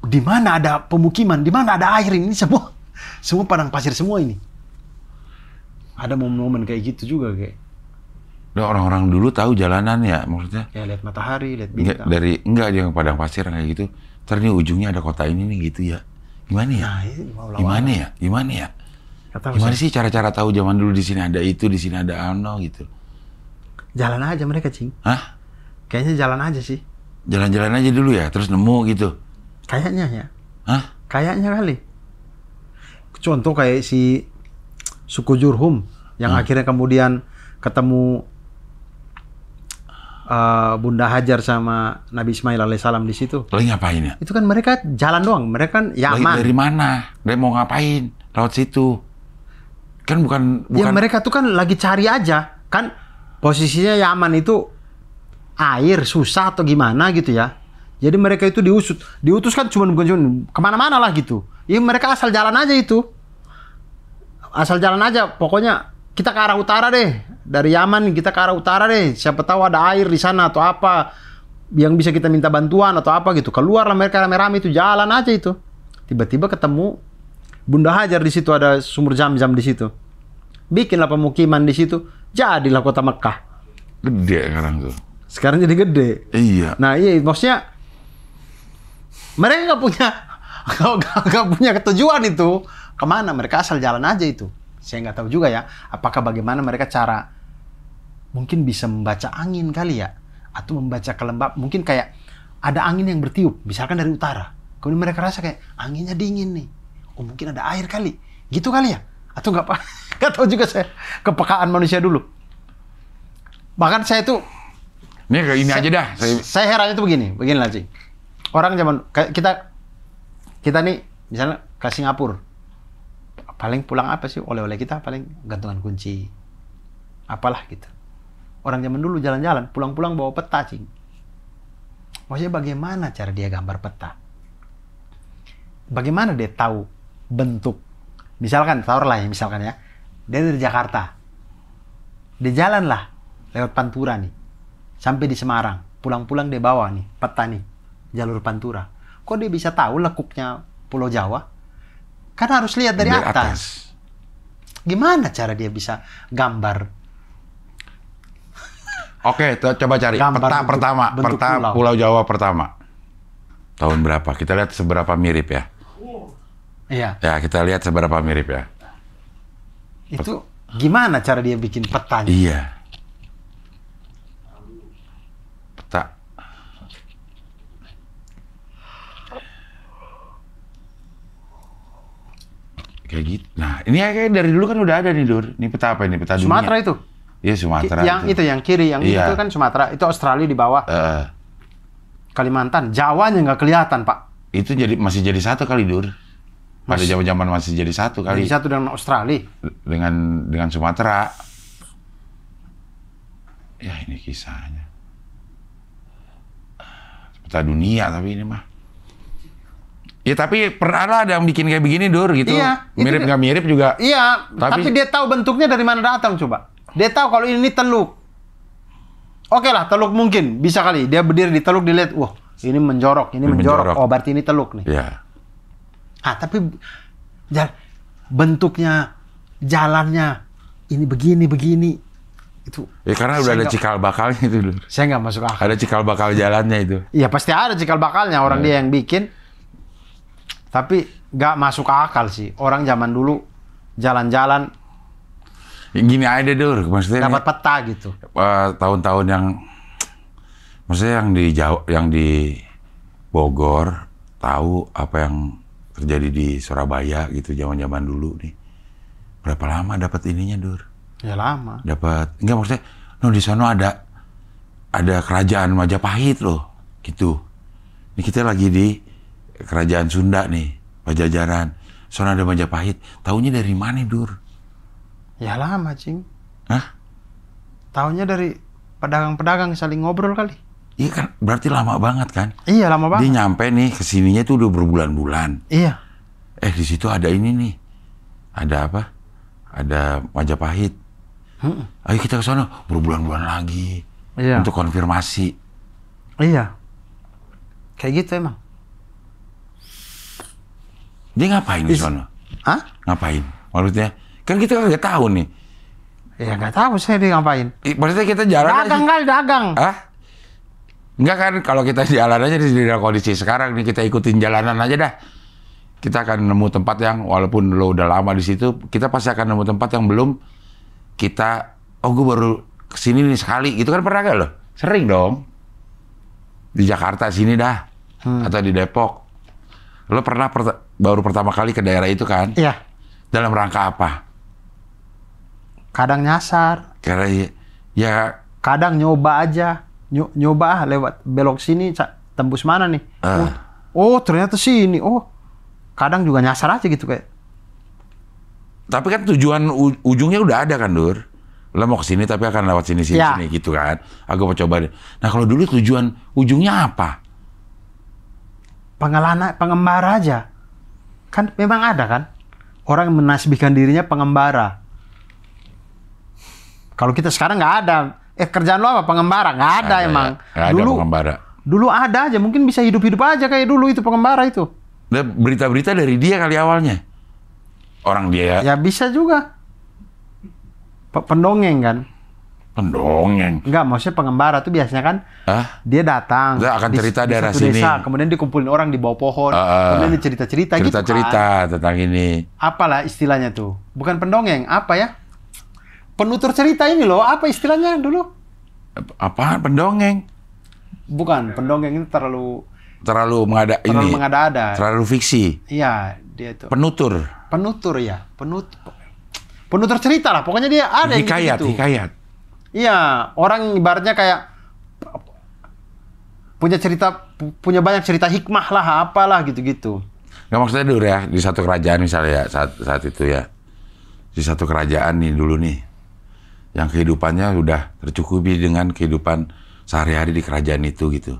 di mana ada pemukiman, di mana ada air ini semua padang pasir semua ini. Ada momen-momen kayak gitu juga kayak. Nah, orang-orang dulu tahu jalanan ya, maksudnya. Ya lihat matahari, lihat bintang. Enggak yang padang pasir kayak gitu. Ntar nih ujungnya ada kota ini nih gitu ya. Gimana ya? Nah, Gimana ya? Gimana sih cara-cara tahu zaman dulu di sini ada itu, di sini ada ano gitu? Jalan aja mereka, Cing. Hah? Kayaknya jalan aja sih. Jalan-jalan aja dulu ya, terus nemu gitu. Kayaknya ya. Hah? Kayaknya kali. Contoh kayak si suku Jurhum yang akhirnya kemudian ketemu Bunda Hajar sama Nabi Ismail alaihissalam di situ. Lagi ngapain ya? Itu kan mereka jalan doang, mereka kan Yaman. Dari mana? Dia mau ngapain? Lewat situ. Kan bukan. Ya mereka tuh kan lagi cari aja. Kan posisinya Yaman itu air susah atau gimana gitu ya. Jadi mereka itu diutus kan bukan cuma kemana-mana lah gitu. Ya mereka asal jalan aja itu. Asal jalan aja, pokoknya kita ke arah utara deh. Dari Yaman kita ke arah utara deh. Siapa tahu ada air di sana atau apa yang bisa kita minta bantuan atau apa gitu. Keluarlah mereka rame-rame itu, jalan aja itu. Tiba-tiba ketemu Bunda Hajar di situ, ada sumur Zam-Zam di situ. Bikinlah pemukiman di situ. Jadilah kota Mekah. Gede sekarang tuh. Sekarang jadi gede. Iya. Nah iya, maksudnya mereka nggak punya ketujuan itu kemana, mereka asal jalan aja itu. Saya nggak tahu juga ya, apakah bagaimana mereka cara mungkin bisa membaca angin kali ya, atau membaca kelembab, mungkin kayak ada angin yang bertiup, misalkan dari utara, kemudian mereka rasa kayak anginnya dingin nih, oh mungkin ada air kali, gitu kali ya, atau nggak tahu juga saya, kepekaan manusia dulu. Bahkan saya tuh ini kayak ini aja dah. Saya heran itu beginilah Cing. Orang zaman kayak kita nih misalnya ke Singapura, paling pulang apa sih oleh-oleh kita, paling gantungan kunci, apalah gitu. Orang zaman dulu jalan-jalan, pulang-pulang bawa peta, Cing. Maksudnya bagaimana cara dia gambar peta? Bagaimana dia tahu bentuk? Misalkan, taruhlah ya, misalkan ya, dia dari Jakarta, dia jalan lah lewat Pantura nih, sampai di Semarang, pulang-pulang dia bawa nih peta nih, jalur Pantura. Kok dia bisa tahu lekuknya Pulau Jawa? Kan harus lihat dari atas. Gimana cara dia bisa gambar? Oke, coba cari Gambar peta bentuk- pertama, bentuk peta pulau. Pulau Jawa pertama. Tahun berapa? Kita lihat seberapa mirip ya. Iya. Ya, kita lihat seberapa mirip ya. Itu gimana cara dia bikin petanya? Iya. Peta. Kayak gitu. Nah, ini kayak dari dulu kan udah ada nih, Dur. Ini peta apa ini? Peta dunia. Sumatera itu. Iya, Sumatera. Yang itu yang kiri, yang Iya. itu kan Sumatera. Itu Australia di bawah. Kalimantan. Jawanya nggak kelihatan, Pak. Itu masih jadi satu kali, Dur. Pada zaman-zaman masih jadi satu kali. Jadi satu dengan Australia. Dengan Sumatera. Ya, ini kisahnya. Peta dunia tapi ini mah. Ya tapi pernah lah ada yang bikin kayak begini, Dur, gitu. Iya, itu Mirip dia. nggak mirip juga. Iya, tapi dia tahu bentuknya dari mana datang, coba. Dia tahu kalau ini teluk. Oke lah, teluk mungkin. Bisa kali. Dia berdiri di teluk, dilihat, wah, ini menjorok, ini menjorok. Oh, berarti ini teluk nih. Ya. Tapi bentuknya, jalannya, ini begini. Itu. Ya karena udah ada cikal bakalnya itu, Dur. Saya nggak masuk akal. Ada cikal bakal jalannya itu. Iya, pasti ada cikal bakalnya. Orang dia yang bikin. Tapi nggak masuk akal sih. Orang zaman dulu jalan-jalan Ya, gini aja, Dur. Maksudnya dapat peta gitu. tahun-tahun yang maksudnya yang di Jawa, yang di Bogor tahu apa yang terjadi di Surabaya gitu zaman-zaman dulu nih. Berapa lama dapat ininya, Dur? Ya lama. Dapat enggak, maksudnya di sana ada kerajaan Majapahit loh, gitu. Ini kita lagi di kerajaan Sunda nih, Pajajaran. Soalnya ada Majapahit. Taunya dari mana, Dur? Ya lama, Cing. Hah? Taunya dari pedagang-pedagang saling ngobrol kali. Iya kan, berarti lama banget kan? Iya, lama Dia banget. nyampe nih kesininya tuh udah berbulan-bulan. Iya. Di situ ada ini nih. Ada apa? Ada Majapahit. Ayo kita ke sana, berbulan-bulan lagi. Iya. Untuk konfirmasi. Iya. Kayak gitu emang. Dia ngapain di sana? Hah? Ngapain? Maksudnya, kan kita nggak tahu nih. Ya nggak tahu saya dia ngapain. Maksudnya kita jalan Dagang kali, dagang. Hah? Enggak kan, kalau kita jalan aja di dalam kondisi sekarang nih, kita ikutin jalanan aja dah. Kita akan nemu tempat yang, walaupun lo udah lama di situ, kita pasti akan nemu tempat yang belum kita, gue baru kesini nih sekali, gitu kan pernah gak lo? Sering dong. Di Jakarta sini dah, atau di Depok. Lo pernah baru pertama kali ke daerah itu kan? Iya. Dalam rangka apa? Kadang nyasar. Karena ya Kadang nyoba aja. Nyoba lewat belok sini, tembus mana nih? Oh, ternyata sini. Oh, kadang juga nyasar aja gitu kayak. tapi kan tujuan ujungnya udah ada kan, Dur? Lo mau kesini tapi akan lewat sini Ya. sini gitu kan? Aku mau coba deh. Nah kalau dulu tujuan ujungnya apa? Pengembara aja. Kan memang ada kan? Orang yang menasbihkan dirinya pengembara. Kalau kita sekarang nggak ada. Kerjaan lo apa? Pengembara? Nggak ada emang. Nggak ada pengembara. Dulu ada aja. Mungkin bisa hidup-hidup aja kayak dulu itu pengembara itu. Nah, berita-berita dari dia kali awalnya. Orang dia Ya bisa juga. Pendongeng kan? pendongeng. Enggak, maksudnya pengembara tuh biasanya kan Hah? dia datang. Dia akan cerita di daerah satu sini. desa, kemudian dikumpulin orang di bawah pohon. Kemudian dia cerita-cerita gitu kan. Cerita-cerita tentang ini. Apalah istilahnya tuh? Bukan pendongeng, apa ya? Penutur cerita ini loh, apa istilahnya dulu? Apaan pendongeng? Bukan, pendongeng itu terlalu mengada-ada. Terlalu fiksi. Iya, dia itu. Penutur. Penutur ya, penutur cerita lah. Pokoknya dia ada yang gitu. Hikayat. Iya, orang ibaratnya kayak punya banyak cerita hikmah lah, apalah gitu-gitu. Nggak maksudnya dulu ya, di satu kerajaan misalnya ya, saat itu ya. Di satu kerajaan nih dulu nih, yang kehidupannya udah tercukupi dengan kehidupan sehari-hari di kerajaan itu gitu.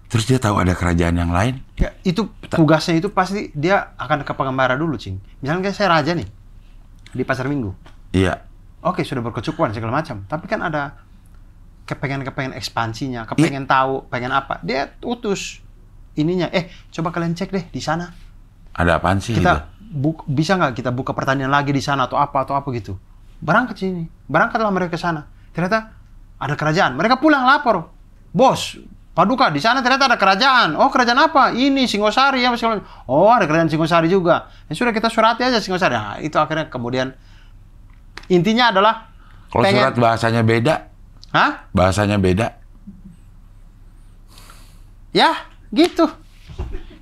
Terus dia tahu ada kerajaan yang lain. Ya, itu tugasnya itu pasti dia akan ke pengembara dulu, Cing. Misalnya kayak saya raja nih, di Pasar Minggu. Iya. Oke, sudah berkecukupan segala macam. Tapi kan ada kepengen ekspansinya, kepengen tahu, pengen apa. Dia utus ininya. Coba kalian cek deh di sana. Ada apaan sih? Kita bisa nggak kita buka pertanian lagi di sana atau apa gitu. Berangkat sini. Berangkatlah mereka ke sana. Ternyata ada kerajaan. Mereka pulang lapor. Bos, Paduka, di sana ternyata ada kerajaan. Oh, kerajaan apa? Ini Singosari ya. Oh, ada kerajaan Singosari juga. Ya sudah, kita surati aja Singosari. Nah, itu akhirnya kemudian intinya adalah kalau surat bahasanya beda. Hah? Bahasanya beda. Ya, gitu.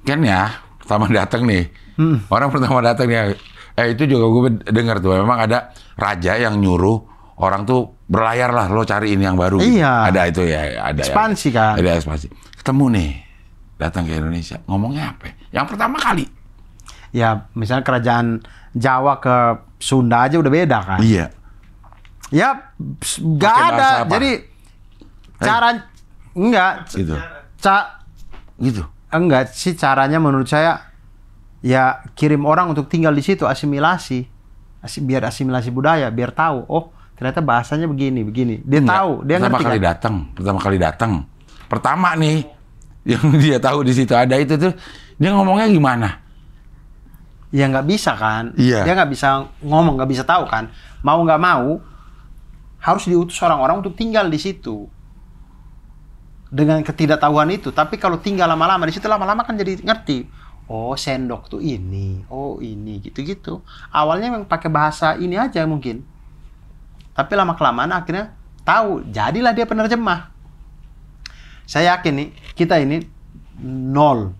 Kan ya, pertama datang nih. Orang pertama datang nih. Itu juga gue dengar tuh. Memang ada raja yang nyuruh orang tuh berlayar lah, lo cari ini yang baru. Iya. Ada itu ya. Ada ekspansi ya. kan. Ada ekspansi. Ketemu nih. Datang ke Indonesia. Ngomongnya apa? Yang pertama kali. Ya, misalnya kerajaan Jawa ke Sunda aja udah beda kan. Iya. Ya, nggak Pakai ada. bahasa apa? Jadi cara enggak Gitu. Gitu. Enggak sih caranya menurut saya ya kirim orang untuk tinggal di situ, asimilasi. Biar asimilasi budaya, biar tahu. Oh, ternyata bahasanya begini. Dia tahu, dia ngerti kan. Pertama kali datang. Pertama nih yang dia tahu di situ ada itu tuh, dia ngomongnya gimana? Ya nggak bisa kan. Iya. Dia nggak bisa ngomong, nggak bisa tahu kan. Mau nggak mau harus diutus orang-orang untuk tinggal di situ. Dengan ketidaktahuan itu. Tapi kalau tinggal lama-lama di situ, lama-lama kan jadi ngerti. Oh, sendok tuh ini. Oh, ini gitu-gitu. Awalnya memang pakai bahasa ini aja mungkin. Tapi lama-kelamaan akhirnya tahu. Jadilah dia penerjemah. Saya yakin nih, kita ini nol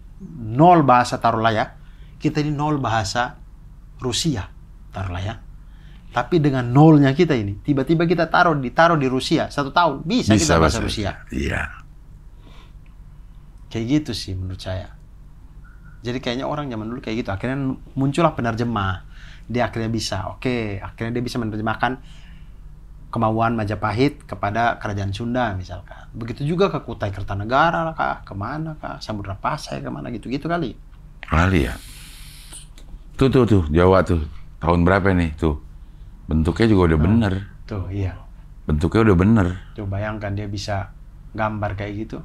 bahasa taruhlah ya. Kita ini nol bahasa Rusia taruhlah ya. Tapi dengan nolnya kita ini, tiba-tiba kita taruh di Rusia 1 tahun bisa kita bahasa Rusia. Iya. Kayak gitu sih menurut saya. Jadi kayaknya orang zaman dulu kayak gitu. Akhirnya muncullah penerjemah. Dia akhirnya bisa. Oke, akhirnya dia bisa menerjemahkan kemauan Majapahit kepada kerajaan Sunda misalkan. Begitu juga ke Kutai Kertanegara lah kah, kemana kah, Samudra Pasai kemana gitu-gitu kali. Kali ya. Tuh Jawa tuh. Tahun berapa nih tuh? Bentuknya juga udah bener. Tuh, iya. Bentuknya udah bener. Tuh bayangkan dia bisa gambar kayak gitu.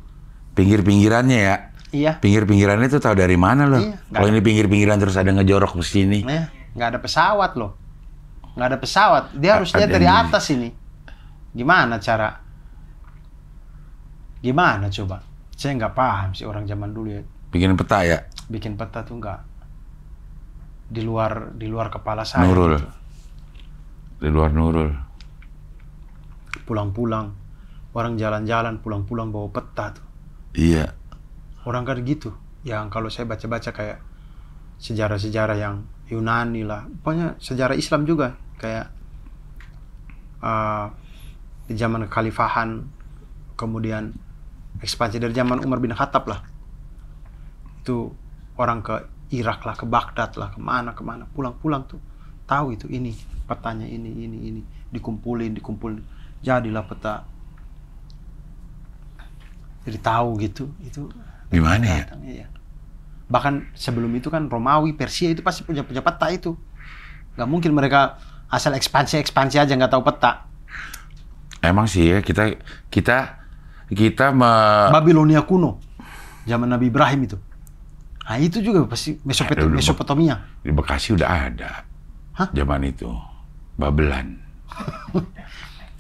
Pinggir-pinggirannya ya. Iya. Pinggir-pinggiran itu tahu dari mana loh? Iya, nggak Kalau ada. ini pinggir-pinggiran terus ada ngejorok ke sini. Nah, nggak ada pesawat loh. Nggak ada pesawat. Dia harus lihat dari atas ini. Gimana cara? Gimana coba? Saya nggak paham sih orang zaman dulu ya. Bikin peta ya? Bikin peta tuh nggak di luar kepala saya. Nurul. gitu. Di luar Nurul. Pulang-pulang, orang jalan-jalan pulang-pulang bawa peta tuh. Iya. Orang kan gitu. Yang kalau saya baca-baca kayak sejarah-sejarah yang Yunani lah, pokoknya sejarah Islam juga kayak di zaman kekhalifahan, kemudian ekspansi dari zaman Umar bin Khattab lah, itu orang ke Irak lah, ke Baghdad lah, kemana pulang-pulang tuh tahu itu ini petanya ini dikumpulin jadilah peta, jadi tahu gitu itu. Gimana ya? Iya. Bahkan sebelum itu kan Romawi, Persia itu pasti punya peta itu. Nggak mungkin mereka asal ekspansi aja nggak tahu peta. Emang sih ya kita Babilonia kuno, zaman Nabi Ibrahim itu. Nah itu juga pasti Mesopotamia. Di Bekasi udah ada. Hah? Zaman itu. Babelan.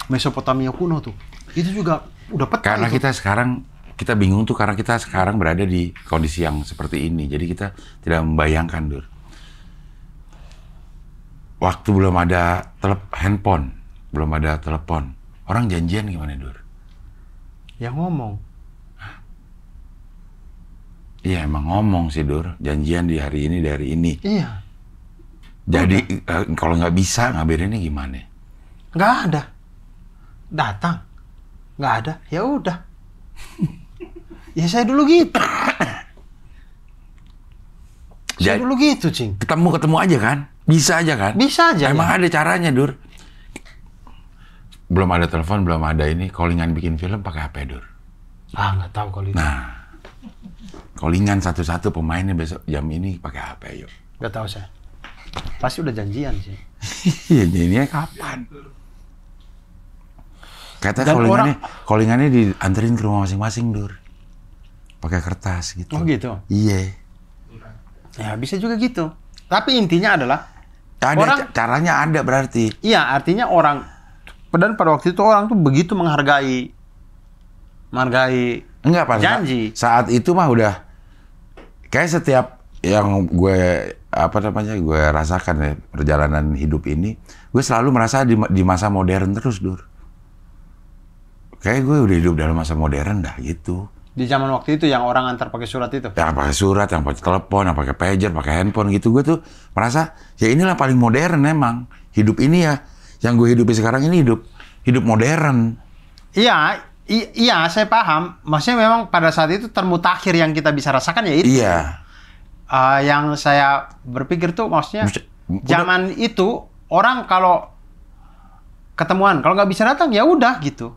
Mesopotamia kuno tuh. Itu juga udah peta. Karena itu. kita bingung tuh karena kita sekarang berada di kondisi yang seperti ini. Jadi kita tidak membayangkan, Dur. Waktu belum ada handphone, belum ada telepon. Orang janjian gimana, Dur? Yang ngomong. Iya, emang ngomong sih, Dur. Janjian di hari ini. Iya. Jadi kalau nggak bisa ngabarinnya gimana? Nggak ada. Datang. Nggak ada. Ya udah. Ya saya dulu gitu. Saya dulu gitu, Cing. Ketemu aja kan? Bisa aja kan? Bisa aja. Emang ya. ada caranya, Dur. Belum ada telepon, belum ada ini. Callingan bikin film pakai apa, Dur? Nggak tahu kalau itu. Nah, callingan satu-satu pemainnya besok jam ini pakai apa, yuk? Nggak tahu saya. Pasti udah janjian sih. Iya, jadinya kapan? Kata Dan callingannya dianterin ke rumah masing-masing, Dur. Pakai kertas gitu. Oh gitu? Iya. Ya bisa juga gitu. Tapi intinya adalah Caranya ada berarti. iya, artinya orang, dan pada waktu itu orang tuh begitu menghargai Enggak, Pak. janji. Saat itu mah udah kayak setiap yang gue gue rasakan ya perjalanan hidup ini, gue selalu merasa di masa modern terus, Dur. Kayak gue udah hidup dalam masa modern dah gitu. Di zaman waktu itu yang orang antar pakai surat itu. Yang pakai surat, yang pakai telepon, yang pakai pager, pakai handphone gitu, gue tuh merasa ya inilah paling modern emang. Hidup ini ya, yang gue hidupi sekarang ini hidup modern. Iya, iya saya paham. Maksudnya memang pada saat itu termutakhir yang kita bisa rasakan ya itu. Iya. Yang saya berpikir tuh maksudnya zaman itu orang kalau ketemuan, kalau nggak bisa datang ya udah gitu.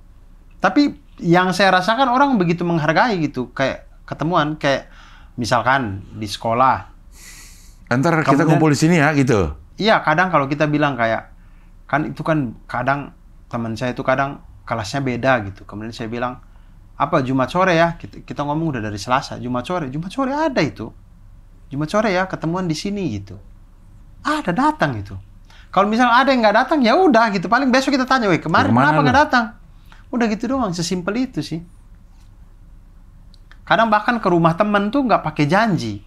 Tapi yang saya rasakan orang begitu menghargai gitu, kayak ketemuan, kayak misalkan di sekolah. Ntar kita kumpul di sini ya gitu. Iya, kadang kalau kita bilang kayak, kan itu kan kadang teman saya itu kadang kelasnya beda gitu. Kemudian saya bilang, apa Jumat sore ya? Kita ngomong udah dari Selasa, Jumat sore ada itu. Jumat sore ya, ketemuan di sini gitu. Ada datang itu. Kalau misalnya ada yang nggak datang ya udah gitu. Paling besok kita tanya, weh kemarin kenapa nggak datang? Udah gitu doang, sesimpel itu sih. Kadang bahkan ke rumah temen tuh nggak pakai janji.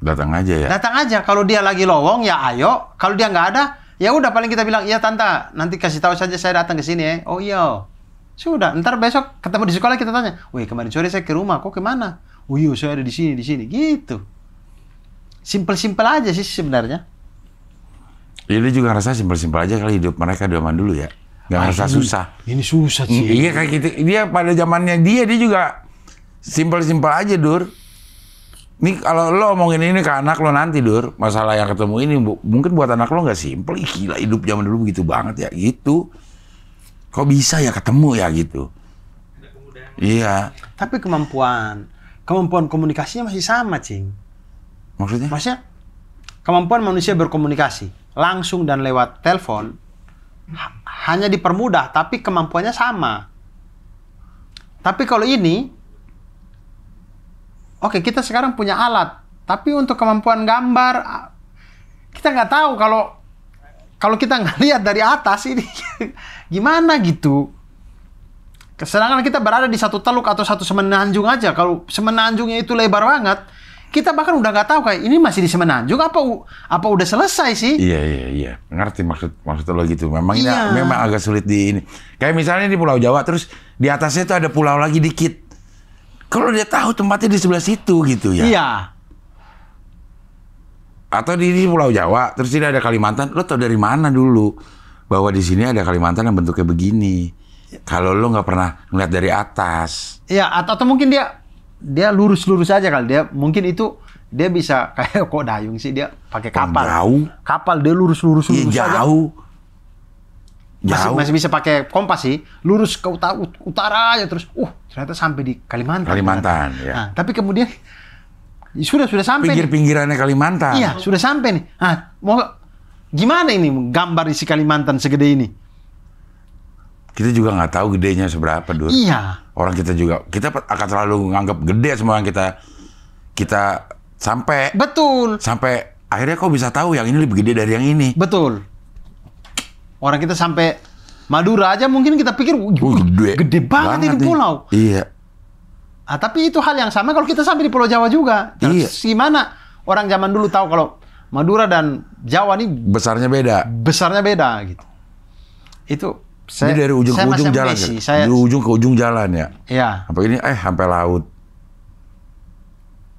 Datang aja ya. Datang aja. Kalau dia lagi lowong ya ayo. Kalau dia nggak ada, ya udah paling kita bilang, iya tante, nanti kasih tahu saja saya datang ke sini ya. Oh iya. Sudah. Ntar besok ketemu di sekolah kita tanya, weh kemarin sore saya ke rumah, kok kemana? Oh iya, saya ada di sini. Gitu. Simpel-simpel aja sih sebenarnya. Jadi juga ngerasa simpel-simpel aja kali hidup mereka zaman dulu ya. Nggak ngerasa susah. Ini susah sih. Iya kayak gitu. Dia pada zamannya dia juga simpel-simpel aja, Dur. Nih kalau lo omongin ini ke anak lo nanti, Dur, masalah yang ketemu ini mungkin buat anak lo nggak simpel. Ih, gila hidup zaman dulu begitu banget ya gitu. Kok bisa ya ketemu ya gitu. Iya. Tapi kemampuan komunikasinya masih sama, Cing. Maksudnya kemampuan manusia berkomunikasi langsung dan lewat telepon hanya dipermudah, tapi kemampuannya sama. Tapi kalau ini oke, kita sekarang punya alat, tapi untuk kemampuan gambar kita nggak tahu kalau kita nggak lihat dari atas ini gimana gitu. Sedangkan kita berada di satu teluk atau satu semenanjung aja. Kalau semenanjungnya itu lebar banget, kita bahkan udah nggak tahu kayak ini masih di semenanjung apa udah selesai sih? Iya. Ngerti maksud lo gitu. Iya. Memang agak sulit di ini. Kayak misalnya di Pulau Jawa, terus di atasnya itu ada pulau lagi dikit. Kalau dia tahu tempatnya di sebelah situ gitu ya. Iya. Atau di Pulau Jawa, terus ini ada Kalimantan. Lo tau dari mana dulu bahwa di sini ada Kalimantan yang bentuknya begini? Kalau lo nggak pernah ngeliat dari atas. Iya, atau mungkin dia lurus-lurus aja kali. Dia mungkin itu dia bisa kayak kok dayung sih, dia pakai kapal. Jauh. Kapal dia lurus-lurus Iya, aja. jauh. Masih bisa pakai kompas sih, lurus ke utara aja terus. Ternyata sampai di Kalimantan. Ya. Nah, tapi kemudian sudah sampai. Pinggir-pinggirannya Kalimantan. Iya, sudah sampai nih. Mau gimana ini gambar isi Kalimantan segede ini? Kita juga nggak tahu gedenya seberapa, Dur. Iya. Orang kita akan selalu nganggap gede semua yang kita sampai. Betul. Sampai akhirnya kok bisa tahu yang ini lebih gede dari yang ini. Betul. Orang kita sampai Madura aja mungkin kita pikir gede banget ini pulau. Iya. Tapi itu hal yang sama kalau kita sampai di Pulau Jawa juga. Terus gimana orang zaman dulu tahu kalau Madura dan Jawa ini besarnya beda gitu. Itu Ini dari ujung ke ujung jalan kan? Dari ujung ke ujung jalan ya? Iya. Sampai ini, sampai laut.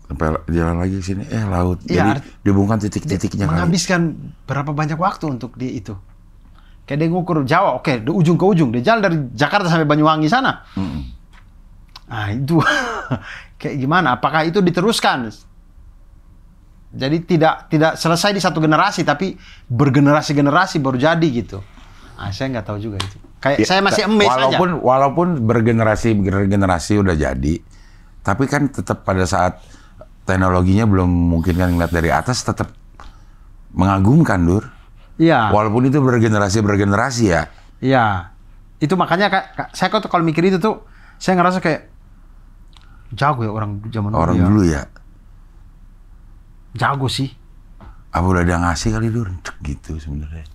Sampai jalan lagi ke sini, laut. Iya, jadi dihubungkan titik-titiknya kali. Menghabiskan berapa banyak waktu untuk di itu. Kayak dia ngukur Jawa, oke, dari ujung ke ujung. Dia jalan dari Jakarta sampai Banyuwangi sana. Nah, itu kayak gimana? Apakah itu diteruskan? Jadi tidak selesai di satu generasi, tapi bergenerasi-generasi baru jadi gitu. Saya nggak tahu juga itu. Kayak saya masih amazed aja. Walaupun bergenerasi udah jadi, tapi kan tetap pada saat teknologinya belum mungkin kan ngeliat dari atas tetap mengagumkan, Dur. Iya. Walaupun itu bergenerasi ya. Iya. Itu makanya saya kalau mikir itu tuh, saya ngerasa kayak jago ya orang zaman dulu. Orang dulu ya. Jago sih. Apa udah ada ngasih kali, Dur? Gitu sebenarnya.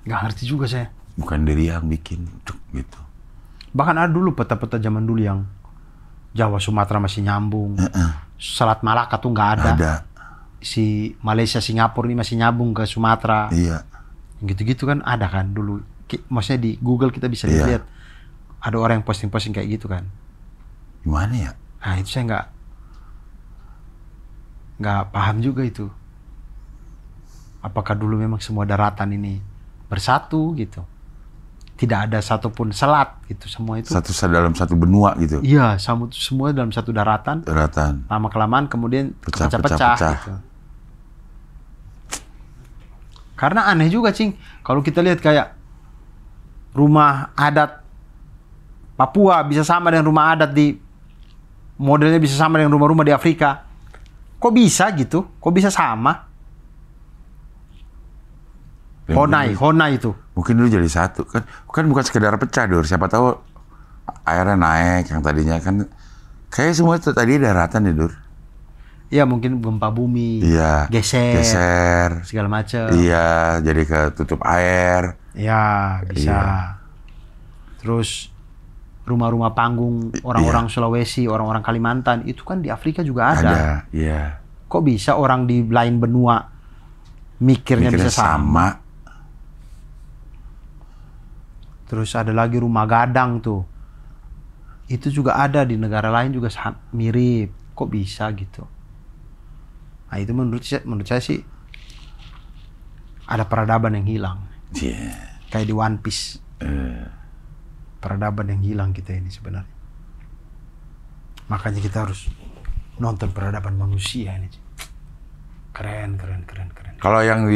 Nggak ngerti juga saya. Bukan dari yang bikin, gitu. Bahkan ada dulu peta-peta zaman dulu yang Jawa Sumatera masih nyambung. Selat Malaka tuh nggak ada. Ada. Si Malaysia Singapura ini masih nyambung ke Sumatera. Iya. Gitu-gitu kan ada kan dulu. Maksudnya di Google kita bisa lihat. Ada orang yang posting-posting kayak gitu kan. Gimana ya? Nah itu saya nggak paham juga itu. Apakah dulu memang semua daratan ini bersatu gitu? Tidak ada satupun selat gitu, semua itu dalam satu benua gitu. Iya, semua dalam satu daratan. Lama kelamaan kemudian pecah-pecah gitu. Karena aneh juga, Cing, kalau kita lihat kayak rumah adat Papua bisa sama dengan rumah adat modelnya bisa sama dengan rumah-rumah di Afrika. Kok bisa gitu? Kok bisa sama? Honai itu. Mungkin dulu jadi satu kan bukan sekedar pecah, Dur. Siapa tahu airnya naik yang tadinya kan kayak semua itu tadi daratan ya, Dur. Iya, mungkin gempa bumi. Iya. Geser segala macam. Iya, jadi ketutup air. Iya, bisa. Iya. Terus rumah-rumah panggung orang-orang Sulawesi, orang-orang Kalimantan itu kan di Afrika juga ada. Iya. Kok bisa orang di lain benua mikirnya bisa sama? Terus ada lagi rumah gadang tuh. Itu juga ada di negara lain juga mirip. Kok bisa gitu? Nah itu menurut saya sih ada peradaban yang hilang. Kayak di One Piece. Peradaban yang hilang kita ini sebenarnya. Makanya kita harus nonton peradaban manusia ini. Keren. Kalau yang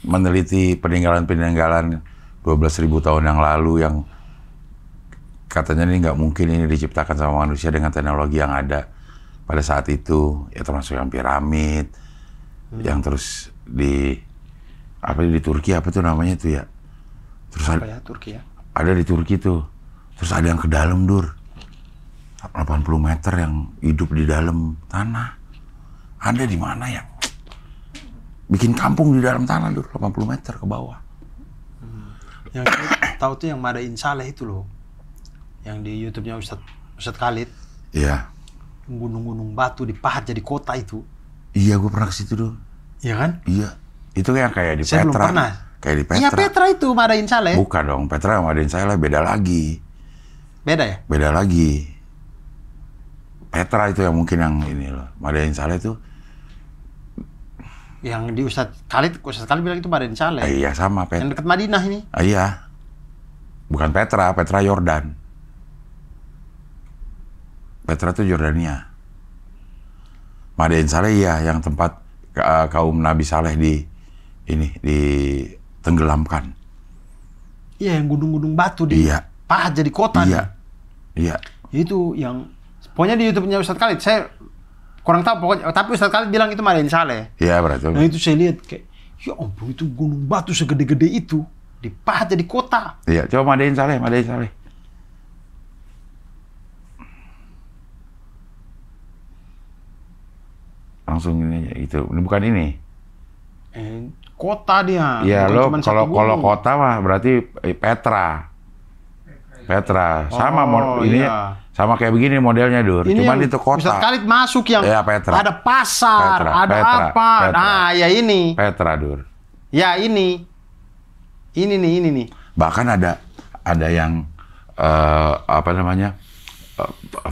meneliti peninggalan 12.000 tahun yang lalu yang katanya ini nggak mungkin ini diciptakan sama manusia dengan teknologi yang ada pada saat itu, ya termasuk yang piramid, yang terus di Turki apa tuh namanya itu ya? Terus apa ya Turki ya? Ada di Turki tuh, terus ada yang ke dalam, Dur. 80 meter yang hidup di dalam tanah. Anda di mana ya? Bikin kampung di dalam tanah, Dur, 80 meter ke bawah. Yang saya tahu tuh yang Madain Saleh itu loh. Yang di YouTube-nya Ustadz Khalid. Iya. Gunung-gunung batu dipahat jadi kota itu. Iya, gue pernah ke situ, Dur. Iya kan? Iya. Itu yang kayak di Saya Petra. belum pernah. Kayak di Petra. Iya Petra itu Madain Saleh. Bukan dong, Petra sama Madain Saleh beda lagi. Beda ya? Beda lagi. Petra itu yang mungkin yang ini loh. Madain Saleh itu. Yang di Ustadz Khalid bilang itu Madain Saleh. Iya sama Petra. Yang dekat Madinah ini. Iya. Bukan Petra, Petra Yordan. Petra itu Jordania. Madain Saleh iya, yang tempat kaum Nabi Saleh ditenggelamkan. Iya, yang gunung-gunung batu di Iya. pahat jadi kota. Iya. Iya. Itu yang pokoknya di YouTube-nya Ustadz Khalid. Saya kurang tahu pokoknya, tapi Ustadz Khalid bilang itu Madain Saleh. Iya, berarti. Nah itu saya lihat kayak, ya ampun itu gunung batu segede-gede itu dipahat jadi kota. Iya, coba Madain Saleh. Langsung ini itu. Ini bukan ini. Kota dia. Iya, bukan lo cuma satu kalau gunung. kota mah berarti Petra. Sama ini iya. sama kayak begini modelnya, Dur. Ini Cuman yang itu kota. Ustadz Khalid masuk yang Iya, Petra. ada pasar, Petra, ada Petra, apa. Petra. Nah, ya ini. Petra, Dur. Ya ini. Ini nih. Bahkan ada yang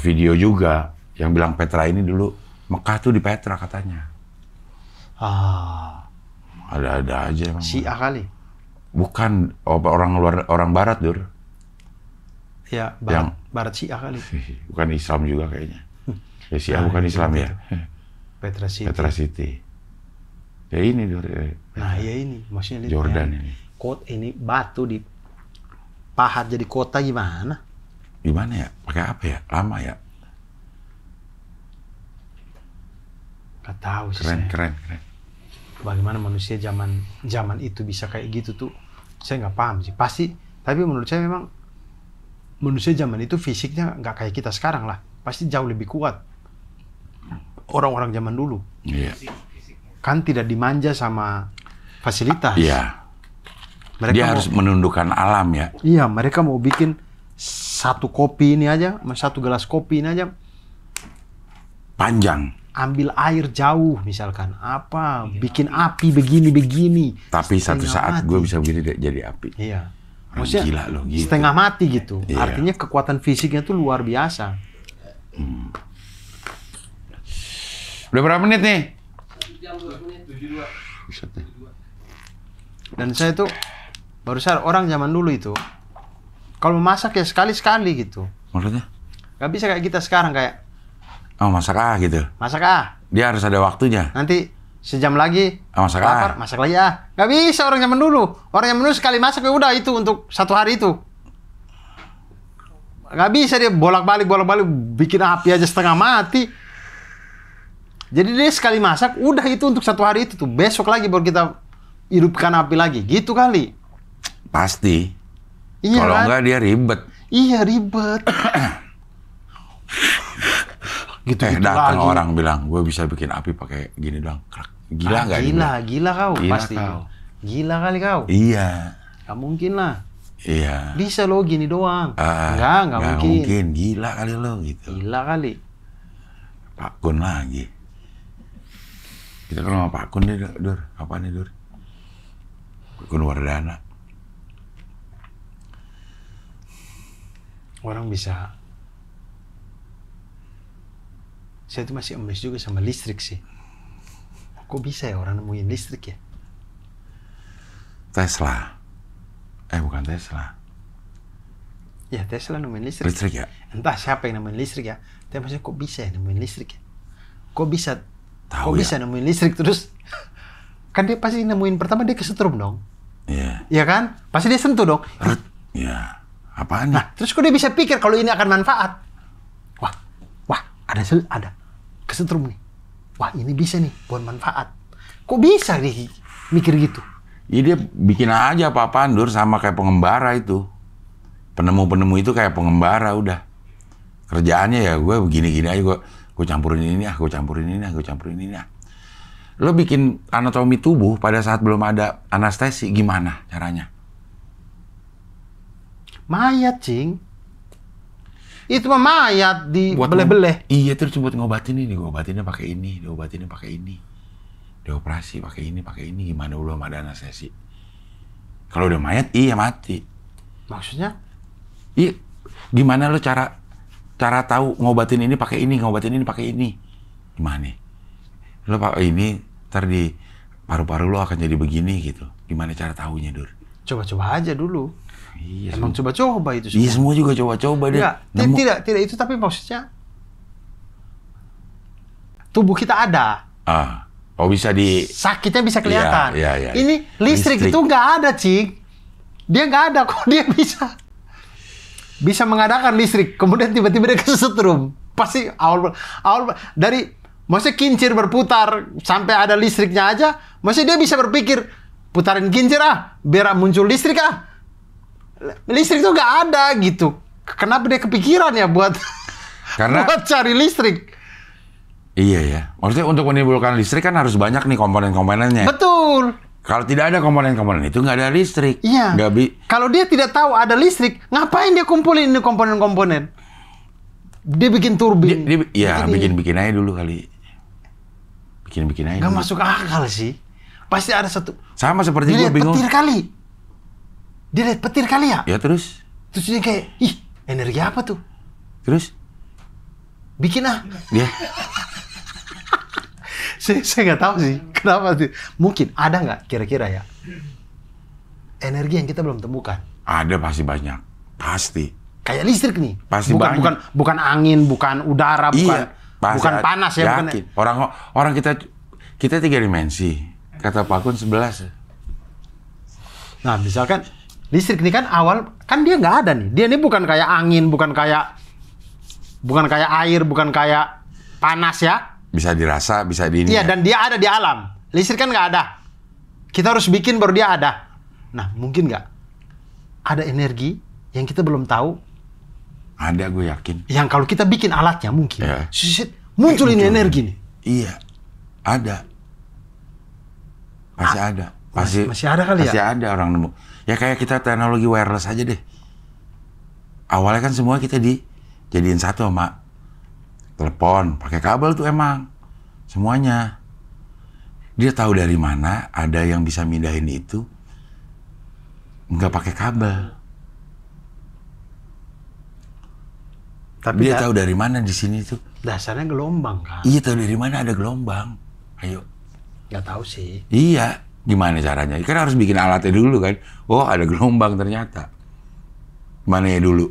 video juga yang bilang Petra ini dulu Mekah tuh di Petra katanya. Ada aja emang. Syiah kali. Bukan orang barat, Dur. Ya, Yang- barat Syiah kali. Bukan Islam juga kayaknya. Ya Syiah bukan itu Islam betul. ya. Petra City. Petra City. Ya ini, Dur. Nah, ya ini maksudnya lihat Jordan ya. ini. Ini batu di pahat jadi kota gimana? Gimana ya? Pakai apa ya? Lama ya? Gak tahu sih Keren. saya. Bagaimana Bagaimana manusia zaman itu bisa kayak gitu tuh, saya nggak paham sih. Pasti, tapi menurut saya memang manusia zaman itu fisiknya nggak kayak kita sekarang lah. Pasti jauh lebih kuat. Orang-orang zaman dulu Iya. kan tidak dimanja sama fasilitas. Iya. Mereka Dia mau- harus menundukkan alam ya. Iya, mereka mau bikin satu kopi ini aja, satu gelas kopi ini aja, Panjang. ambil air jauh misalkan, bikin api begini. Tapi satu Setengah saat gue mati. bisa begini jadi api. Iya. Orang Maksudnya gila loh gitu. setengah mati gitu. Iya. Artinya kekuatan fisiknya tuh luar biasa. Udah berapa menit nih? Jam 2 menit. 72. Buset deh. Dan saya tuh baru sadar orang zaman dulu itu kalau memasak ya sekali-sekali gitu. Maksudnya? Gak bisa kayak kita sekarang kayak Oh, masak gitu. masak Dia harus ada waktunya. nanti sejam lagi Masak lapar, masak lagi Gak bisa orang zaman dulu. Orang zaman dulu sekali masak ya udah itu untuk satu hari itu. Gak bisa dia bolak-balik bikin api aja setengah mati. Jadi dia sekali masak udah itu untuk satu hari itu tuh. Besok lagi baru kita hidupkan api lagi. Gitu kali. Pasti. Iya Kalau kan? enggak dia ribet. Iya ribet. gitu Datang orang bilang, gue bisa bikin api pakai gini doang. Krak. Gila nggak? dia bilang? Gila kau Gila pasti. kau. Gila kali kau. Iya. Gak mungkin lah. Iya. Bisa lo gini doang. Ah, Enggak mungkin. Gila kali lo gitu. Gila kali. Pak Kun lagi. Kita kalau sama Pak Kun nih, Dur. Apa nih, Dur? Pak Kun Wardana. Orang bisa. Saya tuh masih amazed juga sama listrik sih. Kok bisa ya orang nemuin listrik ya? Tesla. Bukan Tesla. Ya Tesla nemuin listrik. Listrik ya? Entah siapa yang nemuin listrik ya. Tapi maksudnya kok bisa ya nemuin listrik ya? Kok bisa Tahu bisa nemuin listrik terus? Kan dia pasti nemuin pertama dia kesetrum dong. Iya. Iya kan? Pasti dia sentuh dong. Rut. Iya. Apaan nih? Nah, terus kok dia bisa pikir kalau ini akan manfaat? Wah, ada kesetrum nih. Wah, ini bisa nih buat manfaat. Kok bisa dia mikir gitu? Ya dia bikin aja apa-apaan, Dur, sama kayak pengembara itu. Penemu-penemu itu kayak pengembara udah. Kerjaannya ya gue begini-gini aja, gue campurin ini gue campurin ini gue campurin ini Lo bikin anatomi tubuh pada saat belum ada anestesi, gimana caranya? Mayat, Cing. Itu mah mayat dibeleh-beleh. Iya, terus buat ngobatin ini, diobatinnya pakai ini, diobatinnya pakai ini. Dioperasi pakai ini, gimana belum ada anestesi? Kalau udah mayat, iya mati. Maksudnya? Iya, gimana lo cara tahu ngobatin ini pakai ini, ngobatin ini pakai ini? Gimana? Lo pakai ini, ntar di paru-paru lo akan jadi begini gitu. Gimana cara tahunya, Dur? Coba-coba aja dulu. Iya, Emang coba-coba itu semua. Iya, semua juga coba-coba deh. Tidak itu, tapi maksudnya tubuh kita ada. Oh bisa sakitnya bisa kelihatan. Iya. Ini listrik itu nggak ada, Cing. Dia nggak ada kok, dia bisa mengadakan listrik, kemudian tiba-tiba dia kesetrum. Pasti awal dari maksudnya kincir berputar sampai ada listriknya aja, maksudnya dia bisa berpikir putarin kincir biar muncul listrik Listrik itu nggak ada gitu. Kenapa dia kepikiran ya buat buat cari listrik? Iya ya. Maksudnya untuk menimbulkan listrik kan harus banyak nih komponen-komponennya. Betul. Kalau tidak ada komponen-komponen itu nggak ada listrik. Iya. Kalau dia tidak tahu ada listrik, ngapain dia kumpulin ini komponen-komponen? Dia bikin turbin. Iya, bikin aja dulu kali. Bikin aja. Nggak masuk akal sih. Pasti ada satu. Sama seperti gue bingung. Dia lihat petir kali ya? Ya terus dia kayak, energi apa tuh? Terus? Bikin Dia. saya nggak tahu sih. Kenapa sih? Mungkin ada nggak kira-kira ya? Energi yang kita belum temukan. Ada pasti banyak. Pasti. Kayak listrik nih. Pasti banyak. Bukan angin, bukan udara, bukan panas ya. Yakin. Orang kita 3 dimensi. Kata Pak Kun 11. Nah, misalkan listrik ini kan awal kan dia nggak ada nih. Dia ini bukan kayak angin, bukan kayak air, bukan kayak panas ya. Bisa dirasa, bisa di ini. Iya, dan dia ada di alam. Listrik kan nggak ada. Kita harus bikin baru dia ada. Nah, mungkin nggak ada energi yang kita belum tahu? Ada, gue yakin. Yang kalau kita bikin alatnya mungkin. Ya. Muncul ini energi nih. Iya, ada. Pasti ada. Masih ada kali ya? Masih ada orang nemu. Ya kayak kita teknologi wireless aja deh. Awalnya kan semua kita dijadiin satu sama telepon, pakai kabel tuh emang. Semuanya. Dia tahu dari mana ada yang bisa mindahin itu nggak pakai kabel. Tapi dia tahu dari mana di sini tuh. Dasarnya gelombang kan? Iya, tahu dari mana ada gelombang. Ayo. Nggak tahu sih. Iya. Gimana caranya? Kan harus bikin alatnya dulu kan. Oh, ada gelombang ternyata. Gimana ya dulu?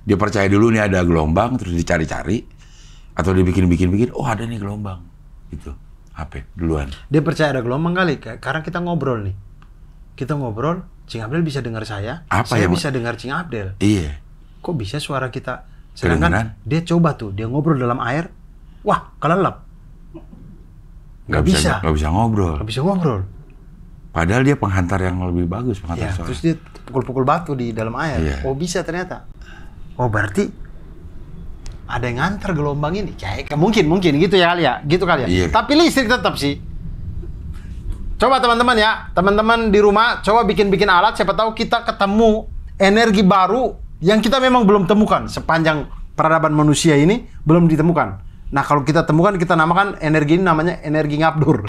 Dia percaya dulu nih ada gelombang, terus dicari-cari. Atau dia bikin. Oh, ada nih gelombang. Gitu. HP duluan. Dia percaya ada gelombang kali. Karena kita ngobrol nih. Kita ngobrol, Cing Abdel bisa dengar saya. Saya bisa dengar Cing Abdel. Iya. Kok bisa suara kita? Sedangkan dia coba tuh, dia ngobrol dalam air. Wah, kelelep. Nggak bisa ngobrol. Padahal dia penghantar yang lebih bagus, penghantar suara. Terus dia pukul-pukul batu di dalam air. Iya. Oh, bisa ternyata. Oh, berarti ada yang ngantar gelombang ini. Kayak mungkin gitu ya kali ya. Gitu kali ya. Iya. Tapi listrik tetap sih. Coba teman-teman ya. Teman-teman di rumah coba bikin alat, siapa tahu kita ketemu energi baru yang kita memang belum temukan sepanjang peradaban manusia ini belum ditemukan. Nah, kalau kita temukan, kita namakan energi ini namanya energi ngabdur.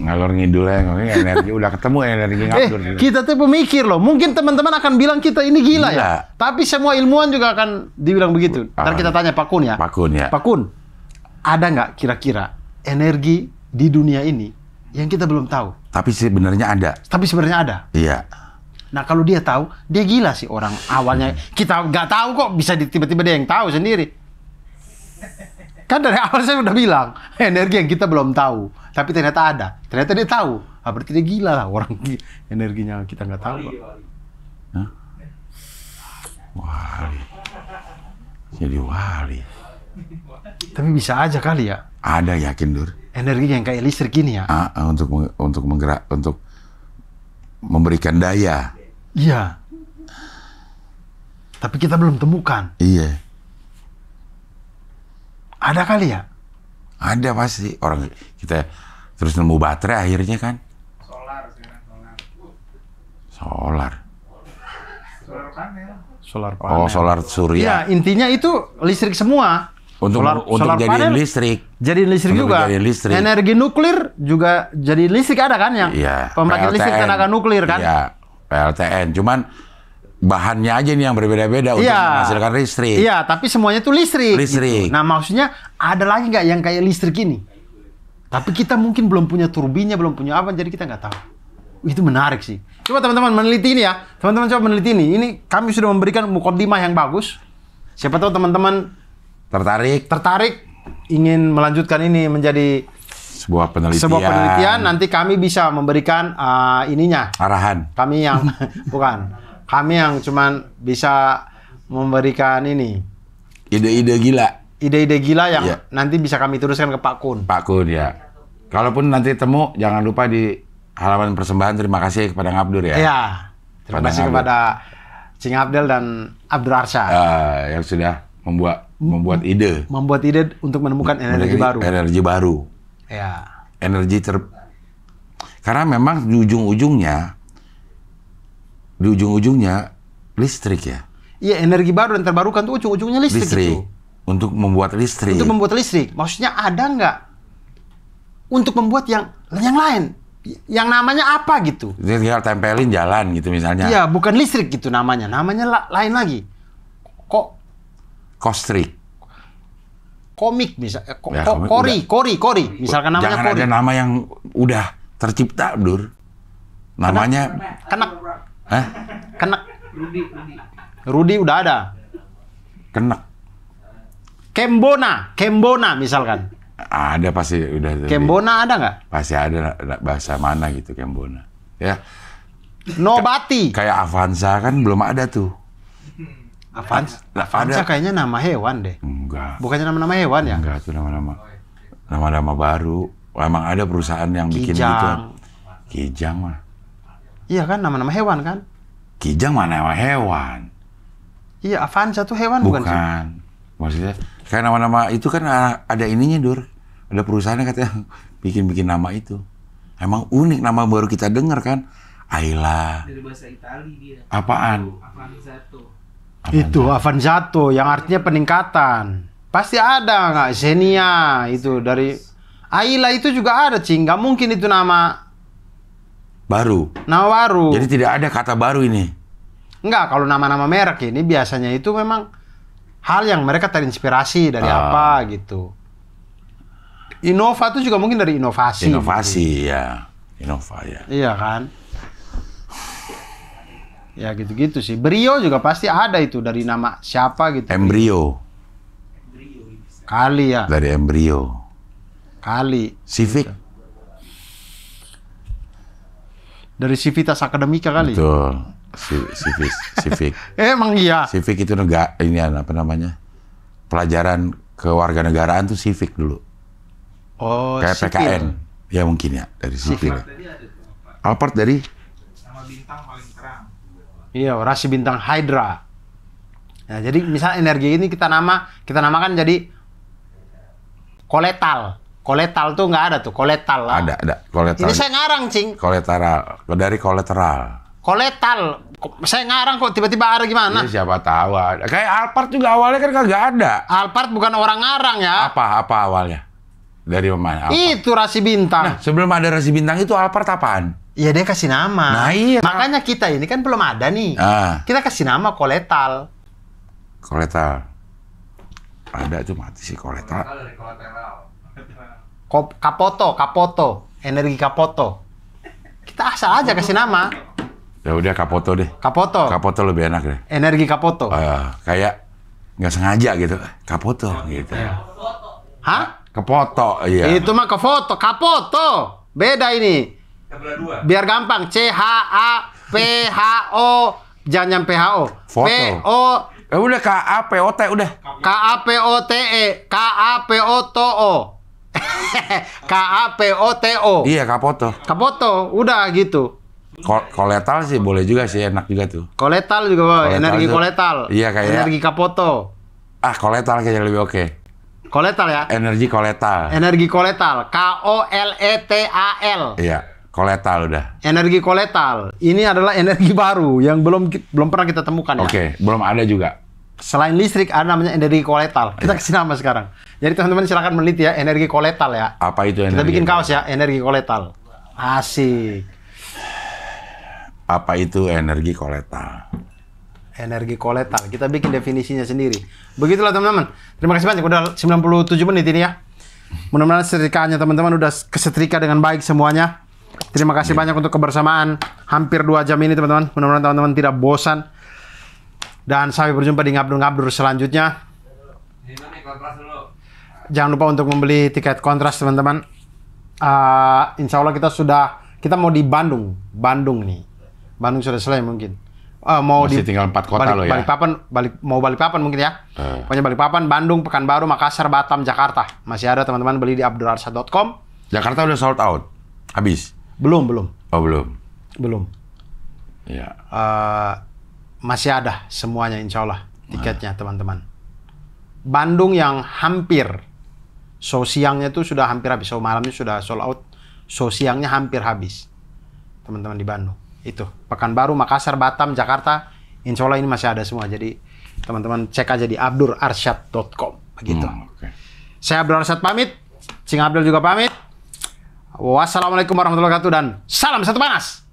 Ngalor ngidul energi udah ketemu energi ngabdur. Kita tuh pemikir loh. Mungkin teman-teman akan bilang kita ini gila ya. Tapi semua ilmuwan juga akan dibilang begitu. Ntar kita tanya Pak Kun ya. Pak Kun, ada nggak kira-kira energi di dunia ini yang kita belum tahu? Tapi sebenarnya ada. Iya. Nah, kalau dia tahu, dia gila sih orang awalnya. Kita nggak tahu kok, bisa tiba-tiba dia yang tahu sendiri. Kan dari awal saya udah bilang, energi yang kita belum tahu. Tapi ternyata ada. Ternyata dia tahu. Berarti dia gila lah orang energinya kita nggak tahu. Hah? Wali. Jadi wali. Tapi bisa aja kali ya. Ada, yakin, Dur. Energi yang kayak listrik gini ya. Untuk menggerak, untuk memberikan daya. Iya. Tapi kita belum temukan. Iya. Ada kali ya? Ada pasti. Orang kita terus nemu baterai akhirnya kan. Solar sekarang, solar. Solar. Solar panel. Solar panel. Oh, solar Iya, surya. intinya itu listrik semua. Untuk solar jadiin panel, listrik. Jadi listrik Untuk juga. jadiin listrik. Energi nuklir juga jadi listrik ada kan yang Iya. pembangkit listrik PLTN. tenaga nuklir kan? Iya, PLTN. Cuman bahannya aja nih yang berbeda-beda untuk Iya. menghasilkan listrik. Iya, tapi semuanya itu listrik. Listrik. Gitu. Nah, maksudnya ada lagi nggak yang kayak listrik ini? Tapi kita mungkin belum punya turbinnya, belum punya apa, jadi kita nggak tahu. Itu menarik sih. Coba teman-teman meneliti ini ya. Teman-teman coba meneliti ini. Ini kami sudah memberikan mukaddimah yang bagus. Siapa tahu teman-teman tertarik ingin melanjutkan ini menjadi Sebuah penelitian. Nanti kami bisa memberikan ininya. Arahan. Kami yang bukan. Kami yang cuman bisa memberikan ini. Ide-ide gila. Ide-ide gila yang Iya. nanti bisa kami teruskan ke Pak Kun. Pak Kun ya. Kalaupun nanti temu, jangan lupa di halaman persembahan terima kasih kepada Ngabdur ya. Iya. Terima Pada kasih Ngabdur. kepada Cing Abdel dan Abdur Arsyad. Yang sudah membuat ide. Membuat ide untuk menemukan energi baru. Energi baru. Ya. Karena memang di ujung-ujungnya listrik ya. Iya, energi baru dan terbarukan tuh ujung-ujungnya listrik itu. Untuk membuat listrik. Untuk membuat listrik. Maksudnya ada nggak untuk membuat yang lain? Yang namanya apa gitu? Jadi tinggal tempelin jalan gitu misalnya. Iya, bukan listrik gitu namanya. Namanya lain lagi. Kostrik. Komik misalnya. Ya, komik Kori. Misalkan namanya Jangan Kori. ada nama yang udah tercipta, Dur. Namanya Kenek. Hah? Kenek. Rudi. Rudi udah ada. Kenek. Kembona misalkan. Ada pasti udah. Kembona ada nggak? Pasti ada bahasa mana gitu Kembona. Ya. Nobati. Kayak Avanza kan belum ada tuh. Avanza kayaknya nama hewan deh. Enggak. Bukannya nama-nama hewan ya? Enggak tuh nama-nama baru. Emang ada perusahaan yang bikin Kijang. gitu. Kijang mah. Iya kan, nama-nama hewan kan? Kijang mana nama hewan? Iya, Avanza tuh hewan bukan sih? Bukan. Maksudnya kayak nama-nama itu kan ada ininya, Dur. Ada perusahaannya katanya bikin nama itu. Emang unik nama baru kita dengar kan? Ayla. Dari bahasa Itali dia. Apaan? Avanzato. Itu Avanzato yang artinya peningkatan. Pasti ada nggak? Xenia itu dari Ayla itu juga ada, Cing. Nggak mungkin itu nama Baru. baru. Jadi tidak ada kata baru ini. Enggak, kalau nama-nama merek ini biasanya itu memang hal yang mereka terinspirasi dari apa gitu. Innova itu juga mungkin dari inovasi. Inovasi ya. Innova ya. Iya kan? Ya gitu-gitu sih. Brio juga pasti ada itu dari nama siapa gitu. Embrio. Kali ya. Dari embrio. Kali. Civic. Dari Civitas Academica kali. Betul. Civic. Emang iya. Civic itu ini apa namanya? Pelajaran kewarganegaraan tuh civic dulu. Oh, Kayak sipil. PKN. Ya mungkin ya dari sipil. Tadi ada tuh apa? Alphard dari Nama bintang paling terang. Iya, rasi bintang Hydra. Nah, jadi misal energi ini kita namakan jadi koletal. Koletal tuh nggak ada tuh, koletal lah. ada kolateral. Ini saya ngarang, Cing. Kolateral. Dari kolateral. Koletal. Saya ngarang kok tiba-tiba ada gimana? Ya, siapa tahu ada. Kayak Alphard juga awalnya kan kagak ada. Alphard bukan orang ngarang ya. Apa awalnya? Dari mana? Alphard. Itu rasi bintang. Nah, sebelum ada rasi bintang itu Alphard apaan? Iya, dia kasih nama. Nah, iya. Makanya kita ini kan belum ada nih. Kita kasih nama koletal. Koletal. Ada tuh mati sih koletal. Dari kolateral. Kapoto. Energi Kapoto. Kita asal aja kasih nama. Ya udah Kapoto deh. Kapoto. Kapoto lebih enak deh. Energi Kapoto. Kayak nggak sengaja gitu. Kapoto gitu. Hah? Kepoto, iya. Itu mah ke foto, Kapoto. Beda ini. Tabla 2. Biar gampang. CHAPHO. Jangan yang PHO. Foto. PO. Udah KAPOT udah. KAPOTE. KAPOTO. KAPOTO. Iya Kapoto. Kapoto. Udah gitu. Koletal sih boleh juga sih, enak juga tuh. Koletal juga, Boy. Koletal Energi tuh- koletal. Iya, kayak- Energi kapoto. Koletal kayaknya lebih oke. Koletal ya. Energi koletal. Energi koletal. KOLETAL. Iya, koletal udah. Energi koletal. Ini adalah energi baru yang belum pernah kita temukan ya. Oke, belum ada juga. Selain listrik ada namanya energi koletal. Kita kasih nama sekarang. Jadi teman-teman silakan meneliti ya energi koletal ya. Apa itu Kita energi? bikin kaos ya, energi koletal. Asik. Apa itu energi koletal? Energi koletal. Kita bikin definisinya sendiri. Begitulah teman-teman. Terima kasih banyak udah 97 menit ini ya. Mudah-mudahan setrikaannya teman-teman udah kesetrika dengan baik semuanya. Terima kasih banyak untuk kebersamaan hampir 2 jam ini teman-teman. Mudah-mudahan teman-teman tidak bosan. Dan sampai berjumpa di ngabdur-ngabdur selanjutnya. Gimana nih kontras dulu? Jangan lupa untuk membeli tiket kontras teman-teman. Insya Allah kita mau di Bandung nih. Bandung sudah selesai mungkin. Mau Masih tinggal 4 kota lo ya? Balikpapan mungkin ya. Pokoknya Balikpapan, Bandung, Pekanbaru, Makassar, Batam, Jakarta. Masih ada teman-teman, beli di abdurarsyad.com. Jakarta udah sold out, habis? Belum. Oh belum. Iya. Masih ada semuanya insya Allah tiketnya teman-teman. Bandung yang hampir show siangnya itu sudah hampir habis, show malamnya sudah sold out, show siangnya hampir habis teman-teman di Bandung. Itu Pekanbaru, Makassar, Batam, Jakarta, insya Allah ini masih ada semua. Jadi teman-teman cek aja di abdurarsyad.com begitu. Oke. Saya Abdul Arsyad pamit, Cing Abdul juga pamit. Wassalamualaikum warahmatullahi wabarakatuh dan salam satu panas.